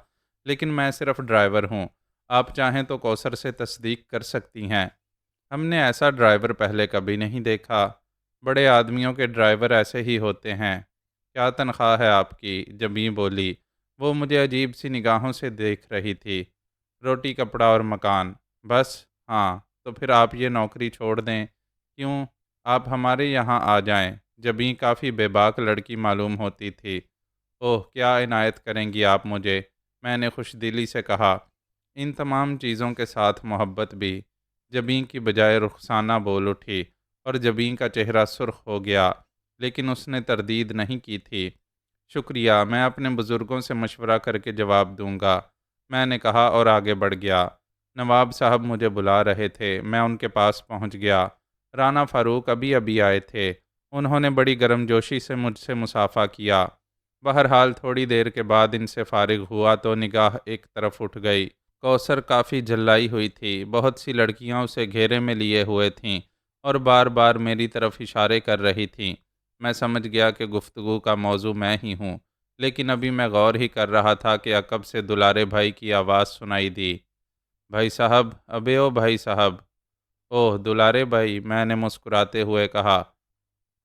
لیکن میں صرف ڈرائیور ہوں، آپ چاہیں تو کوثر سے تصدیق کر سکتی ہیں۔ ہم نے ایسا ڈرائیور پہلے کبھی نہیں دیکھا، بڑے آدمیوں کے ڈرائیور ایسے ہی ہوتے ہیں۔ کیا تنخواہ ہے آپ کی؟ جبیں بولی۔ وہ مجھے عجیب سی نگاہوں سے دیکھ رہی تھی۔ روٹی کپڑا اور مکان، بس؟ ہاں، تو پھر آپ یہ نوکری چھوڑ دیں۔ کیوں؟ آپ ہمارے یہاں آ جائیں۔ جبیں کافی بے باک لڑکی معلوم ہوتی تھی۔ اوہ، کیا عنایت کریں گی آپ مجھے؟ میں نے خوش دلی سے کہا۔ ان تمام چیزوں کے ساتھ محبت بھی، جبیں کی بجائے رخسانہ بول اٹھی، اور جبیں کا چہرہ سرخ ہو گیا، لیکن اس نے تردید نہیں کی تھی۔ شکریہ، میں اپنے بزرگوں سے مشورہ کر کے جواب دوں گا، میں نے کہا اور آگے بڑھ گیا۔ نواب صاحب مجھے بلا رہے تھے، میں ان کے پاس پہنچ گیا۔ رانا فاروق ابھی آئے تھے، انہوں نے بڑی گرم جوشی سے مجھ سے مصافحہ کیا۔ بہرحال تھوڑی دیر کے بعد ان سے فارغ ہوا تو نگاہ ایک طرف اٹھ گئی۔ کوثر کافی جھلائی ہوئی تھی، بہت سی لڑکیاں اسے گھیرے میں لیے ہوئے تھیں اور بار بار میری طرف اشارے کر رہی تھیں۔ میں سمجھ گیا کہ گفتگو کا موضوع میں ہی ہوں، لیکن ابھی میں غور ہی کر رہا تھا کہ عقب سے دلارے بھائی کی آواز سنائی دی، بھائی صاحب، ابے او بھائی صاحب۔ اوہ دلارے بھائی، میں نے مسکراتے ہوئے کہا۔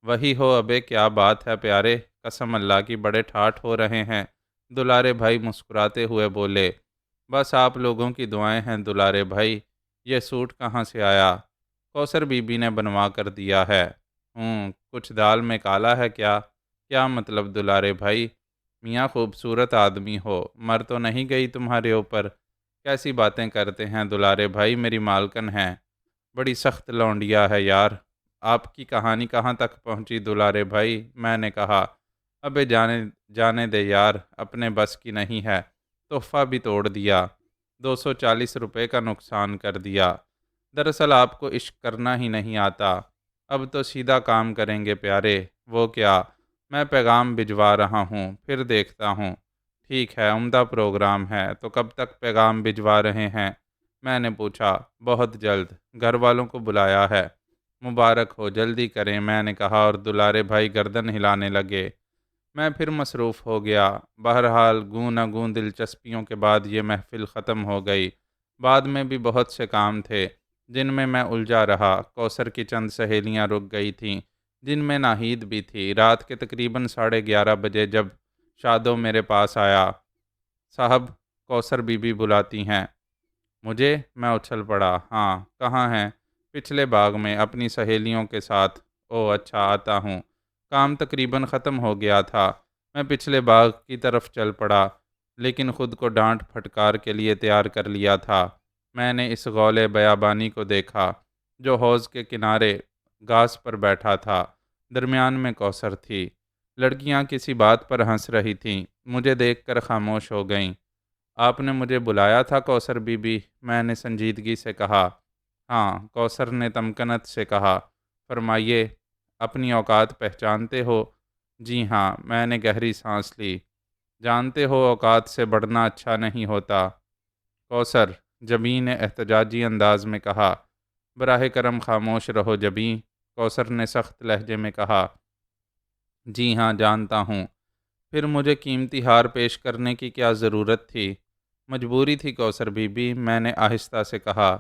وہی ہو ابے، کیا بات ہے پیارے، قسم اللہ کی بڑے ٹھاٹھ ہو رہے ہیں۔ دلارے بھائی مسکراتے ہوئے بولے، بس آپ لوگوں کی دعائیں ہیں دلارے بھائی۔ یہ سوٹ کہاں سے آیا؟ کوثر بی بی نے بنوا کر دیا ہے۔ کچھ دال میں کالا ہے کیا؟ کیا مطلب دلارے بھائی؟ میاں خوبصورت آدمی ہو، مر تو نہیں گئی تمہارے اوپر؟ کیسی باتیں کرتے ہیں دلارے بھائی، میری مالکن ہیں، بڑی سخت لونڈیا ہے یار۔ آپ کی کہانی کہاں تک پہنچی دلارے بھائی؟ میں نے کہا، ابے جانے دے یار، اپنے بس کی نہیں ہے، تحفہ بھی توڑ دیا، 240 روپے کا نقصان کر دیا۔ دراصل آپ کو عشق کرنا ہی نہیں آتا۔ اب تو سیدھا کام کریں گے پیارے۔ وہ کیا؟ میں پیغام بھجوا رہا ہوں، پھر دیکھتا ہوں۔ ٹھیک ہے، عمدہ پروگرام ہے، تو کب تک پیغام بھجوا رہے ہیں؟ میں نے پوچھا۔ بہت جلد، گھر والوں کو بلایا ہے۔ مبارک ہو، جلدی کریں، میں نے کہا، اور دلارے بھائی گردن ہلانے لگے۔ میں پھر مصروف ہو گیا۔ بہرحال گوں نہ گوں دلچسپیوں کے بعد یہ محفل ختم ہو گئی۔ بعد میں بھی بہت سے کام تھے جن میں الجھا رہا۔ کوثر کی چند سہیلیاں رک گئی تھیں، جن میں ناہید بھی تھی۔ رات کے تقریباً 11:30 جب شادو میرے پاس آیا، صاحب، کوثر بی بی بلاتی ہیں۔ مجھے؟ میں اچھل پڑا۔ ہاں، کہاں ہیں؟ پچھلے باغ میں، اپنی سہیلیوں کے ساتھ۔ او اچھا، آتا ہوں۔ کام تقریباً ختم ہو گیا تھا۔ میں پچھلے باغ کی طرف چل پڑا، لیکن خود کو ڈانٹ پھٹکار کے لیے تیار کر لیا تھا۔ میں نے اس غول بیابانی کو دیکھا جو حوض کے کنارے گھاس پر بیٹھا تھا۔ درمیان میں کوثر تھی۔ لڑکیاں کسی بات پر ہنس رہی تھیں، مجھے دیکھ کر خاموش ہو گئیں۔ آپ نے مجھے بلایا تھا کوثر بی بی؟ میں نے سنجیدگی سے کہا۔ ہاں، کوثر نے تمکنت سے کہا۔ فرمائیے، اپنی اوقات پہچانتے ہو؟ جی ہاں، میں نے گہری سانس لی۔ جانتے ہو اوقات سے بڑھنا اچھا نہیں ہوتا کوثر، جبیں نے احتجاجی انداز میں کہا۔ براہ کرم خاموش رہو جبیں، کوثر نے سخت لہجے میں کہا۔ جی ہاں، جانتا ہوں۔ پھر مجھے قیمتی ہار پیش کرنے کی کیا ضرورت تھی؟ مجبوری تھی کوثر بی بی، میں نے آہستہ سے کہا۔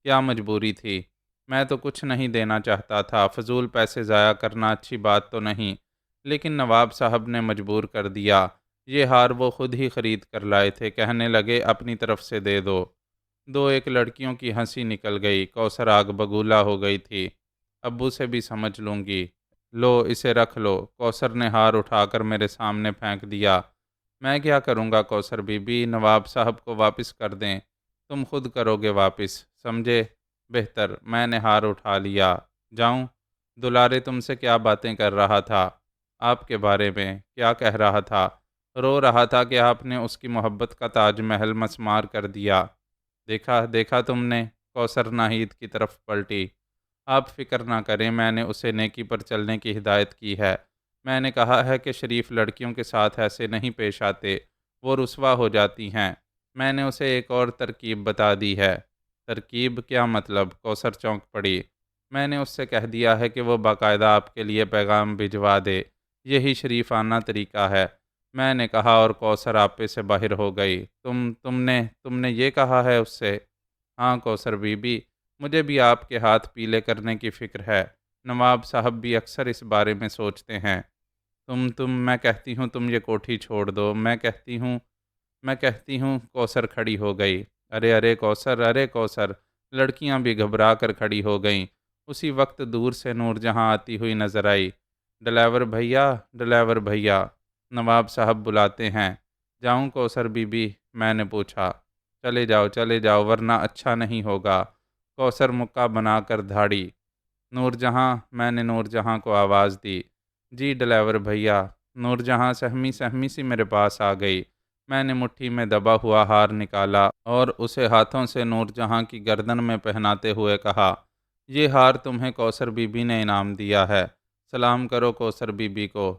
کیا مجبوری تھی؟ میں تو کچھ نہیں دینا چاہتا تھا، فضول پیسے ضائع کرنا اچھی بات تو نہیں، لیکن نواب صاحب نے مجبور کر دیا۔ یہ ہار وہ خود ہی خرید کر لائے تھے، کہنے لگے اپنی طرف سے دے دو۔ دو ایک لڑکیوں کی ہنسی نکل گئی۔ کوثر آگ بگولا ہو گئی تھی۔ ابو سے بھی سمجھ لوں گی۔ لو، اسے رکھ لو۔ کوثر نے ہار اٹھا کر میرے سامنے پھینک دیا۔ میں کیا کروں گا کوثر بی بی؟ نواب صاحب کو واپس کر دیں۔ تم خود کرو گے واپس، سمجھے؟ بہتر۔ میں نے ہار اٹھا لیا۔ جاؤں؟ دلارے تم سے کیا باتیں کر رہا تھا؟ آپ کے بارے میں۔ کیا کہہ رہا تھا؟ رو رہا تھا کہ آپ نے اس کی محبت کا تاج محل مسمار کر دیا۔ دیکھا تم نے؟ کوثر ناہید کی طرف پلٹی۔ آپ فکر نہ کریں، میں نے اسے نیکی پر چلنے کی ہدایت کی ہے۔ میں نے کہا ہے کہ شریف لڑکیوں کے ساتھ ایسے نہیں پیش آتے، وہ رسوا ہو جاتی ہیں۔ میں نے اسے ایک اور ترکیب بتا دی ہے۔ ترکیب؟ کیا مطلب؟ کوثر چونک پڑی۔ میں نے اس سے کہہ دیا ہے کہ وہ باقاعدہ آپ کے لیے پیغام بھجوا دے، یہی شریفانہ طریقہ ہے۔ میں نے کہا، اور کوثر آپے سے باہر ہو گئی۔ تم نے یہ کہا ہے اس سے؟ ہاں کوثر بی بی، مجھے بھی آپ کے ہاتھ پیلے کرنے کی فکر ہے۔ نواب صاحب بھی اکثر اس بارے میں سوچتے ہیں۔ میں کہتی ہوں تم یہ کوٹھی چھوڑ دو۔ میں کہتی ہوں کوثر کھڑی ہو گئی۔ ارے کوثر، لڑکیاں بھی گھبرا کر کھڑی ہو گئیں۔ اسی وقت دور سے نور جہاں آتی ہوئی نظر آئی۔ ڈلائیور بھیا، نواب صاحب بلاتے ہیں۔ جاؤں کوثر بی بی؟ میں نے پوچھا۔ چلے جاؤ ورنہ اچھا نہیں ہوگا۔ کوثر مکہ بنا کر دھاڑی۔ نور جہاں؟ میں نے نور جہاں کو آواز دی۔ جی ڈلائیور بھیا۔ نور جہاں سہمی سی میرے پاس آ گئی۔ میں نے مٹھی میں دبا ہوا ہار نکالا اور اسے ہاتھوں سے نور جہاں کی گردن میں پہناتے ہوئے کہا، یہ ہار تمہیں کوثر بی بی نے انعام دیا ہے، سلام کرو کوثر بی بی کو۔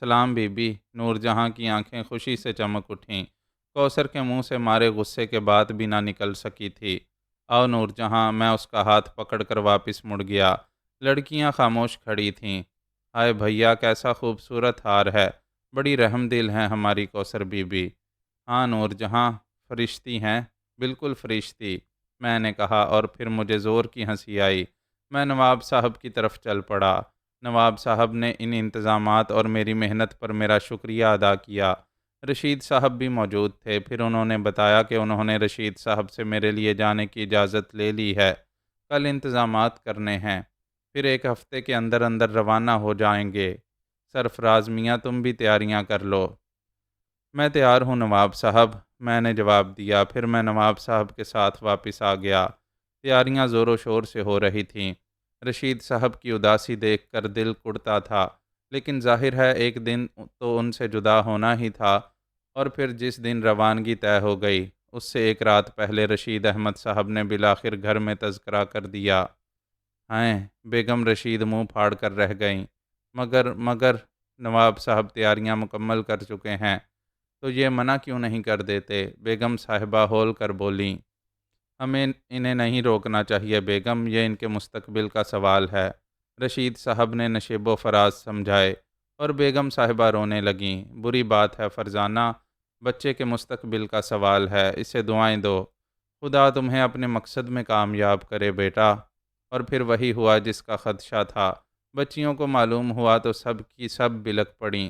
سلام بی بی۔ نور جہاں کی آنکھیں خوشی سے چمک اٹھیں۔ کوثر کے منہ سے مارے غصے کے بات بھی نہ نکل سکی تھی۔ آؤ نور جہاں، میں اس کا ہاتھ پکڑ کر واپس مڑ گیا۔ لڑکیاں خاموش کھڑی تھیں۔ ہائے بھیا، کیسا خوبصورت ہار ہے، بڑی رحم دل ہیں ہماری کوثر بی بی۔ ہاں نور جہاں، فرشتی ہیں، بالکل فرشتی، میں نے کہا، اور پھر مجھے زور کی ہنسی آئی۔ میں نواب صاحب کی طرف چل پڑا۔ نواب صاحب نے ان انتظامات اور میری محنت پر میرا شکریہ ادا کیا۔ رشید صاحب بھی موجود تھے۔ پھر انہوں نے بتایا کہ انہوں نے رشید صاحب سے میرے لیے جانے کی اجازت لے لی ہے، کل انتظامات کرنے ہیں، پھر ایک ہفتے کے اندر اندر روانہ ہو جائیں گے۔ سرفراز میاں، تم بھی تیاریاں کر لو۔ میں تیار ہوں نواب صاحب، میں نے جواب دیا۔ پھر میں نواب صاحب کے ساتھ واپس آ گیا۔ تیاریاں زور و شور سے ہو رہی تھیں۔ رشید صاحب کی اداسی دیکھ کر دل کڑتا تھا، لیکن ظاہر ہے ایک دن تو ان سے جدا ہونا ہی تھا، اور پھر جس دن روانگی طے ہو گئی، اس سے ایک رات پہلے رشید احمد صاحب نے بالآخر گھر میں تذکرہ کر دیا۔ ہائیں، بیگم رشید منہ پھاڑ کر رہ گئیں۔ مگر نواب صاحب تیاریاں مکمل کر چکے ہیں، تو یہ منع کیوں نہیں کر دیتے؟ بیگم صاحبہ ہول کر بولیں۔ ہمیں انہیں نہیں روکنا چاہیے بیگم، یہ ان کے مستقبل کا سوال ہے، رشید صاحب نے نشیب و فراز سمجھائے، اور بیگم صاحبہ رونے لگیں۔ بری بات ہے فرزانہ، بچے کے مستقبل کا سوال ہے، اسے دعائیں دو، خدا تمہیں اپنے مقصد میں کامیاب کرے بیٹا۔ اور پھر وہی ہوا جس کا خدشہ تھا۔ بچیوں کو معلوم ہوا تو سب کی سب بلک پڑیں۔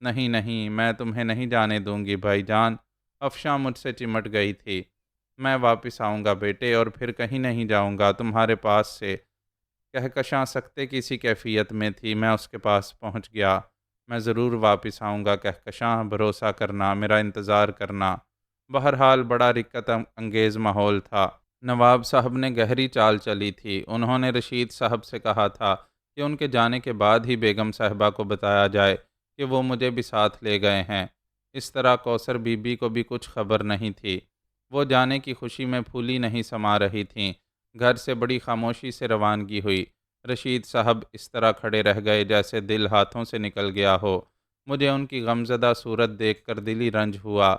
نہیں نہیں، میں تمہیں نہیں جانے دوں گی بھائی جان، افشاں مجھ سے چمٹ گئی تھی۔ میں واپس آؤں گا بیٹے، اور پھر کہیں نہیں جاؤں گا تمہارے پاس سے۔ کہکشاں سکتے کی سی کیفیت میں تھی۔ میں اس کے پاس پہنچ گیا۔ میں ضرور واپس آؤں گا کہکشاں، بھروسہ کرنا، میرا انتظار کرنا۔ بہرحال بڑا رکت انگیز ماحول تھا۔ نواب صاحب نے گہری چال چلی تھی۔ انہوں نے رشید صاحب سے کہا تھا کہ ان کے جانے کے بعد ہی بیگم صاحبہ کو بتایا جائے کہ وہ مجھے بھی ساتھ لے گئے ہیں۔ اس طرح کوثر بی بی کو بھی کچھ خبر نہیں تھی۔ وہ جانے کی خوشی میں پھولی نہیں سما رہی تھیں۔ گھر سے بڑی خاموشی سے روانگی ہوئی۔ رشید صاحب اس طرح کھڑے رہ گئے جیسے دل ہاتھوں سے نکل گیا ہو۔ مجھے ان کی غمزدہ صورت دیکھ کر دلی رنج ہوا۔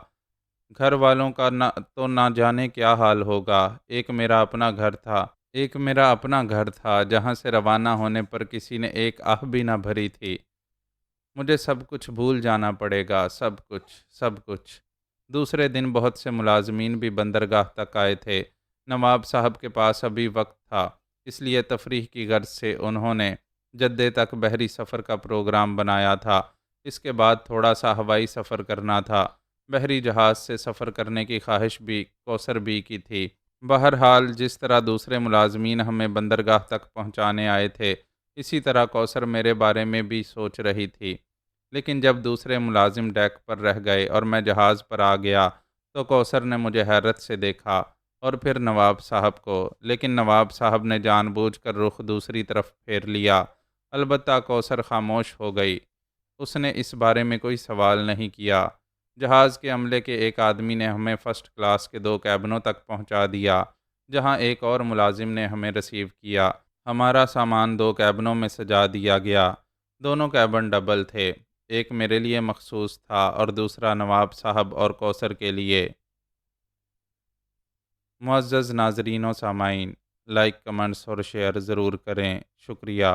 گھر والوں کا نہ جانے کیا حال ہوگا۔ ایک میرا اپنا گھر تھا جہاں سے روانہ ہونے پر کسی نے ایک آہ بھی نہ بھری تھی۔ مجھے سب کچھ بھول جانا پڑے گا، سب کچھ۔ دوسرے دن بہت سے ملازمین بھی بندرگاہ تک آئے تھے۔ نواب صاحب کے پاس ابھی وقت تھا، اس لیے تفریح کی غرض سے انہوں نے جدے تک بحری سفر کا پروگرام بنایا تھا۔ اس کے بعد تھوڑا سا ہوائی سفر کرنا تھا۔ بحری جہاز سے سفر کرنے کی خواہش بھی کوثر بی کی تھی۔ بہرحال جس طرح دوسرے ملازمین ہمیں بندرگاہ تک پہنچانے آئے تھے، اسی طرح کوثر میرے بارے میں بھی سوچ رہی تھی۔ لیکن جب دوسرے ملازم ڈیک پر رہ گئے اور میں جہاز پر آ گیا تو کوثر نے مجھے حیرت سے دیکھا، اور پھر نواب صاحب کو، لیکن نواب صاحب نے جان بوجھ کر رخ دوسری طرف پھیر لیا۔ البتہ کوثر خاموش ہو گئی۔ اس نے اس بارے میں کوئی سوال نہیں کیا۔ جہاز کے عملے کے ایک آدمی نے ہمیں فرسٹ کلاس کے 2 کیبنوں تک پہنچا دیا، جہاں ایک اور ملازم نے ہمیں ریسیو کیا۔ ہمارا سامان 2 کیبنوں میں سجا دیا گیا۔ دونوں کیبن ڈبل تھے، ایک میرے لیے مخصوص تھا اور دوسرا نواب صاحب اور کوثر کے لیے۔ معزز ناظرین و سامعین، لائک، کمنٹس اور شیئر ضرور کریں، شکریہ۔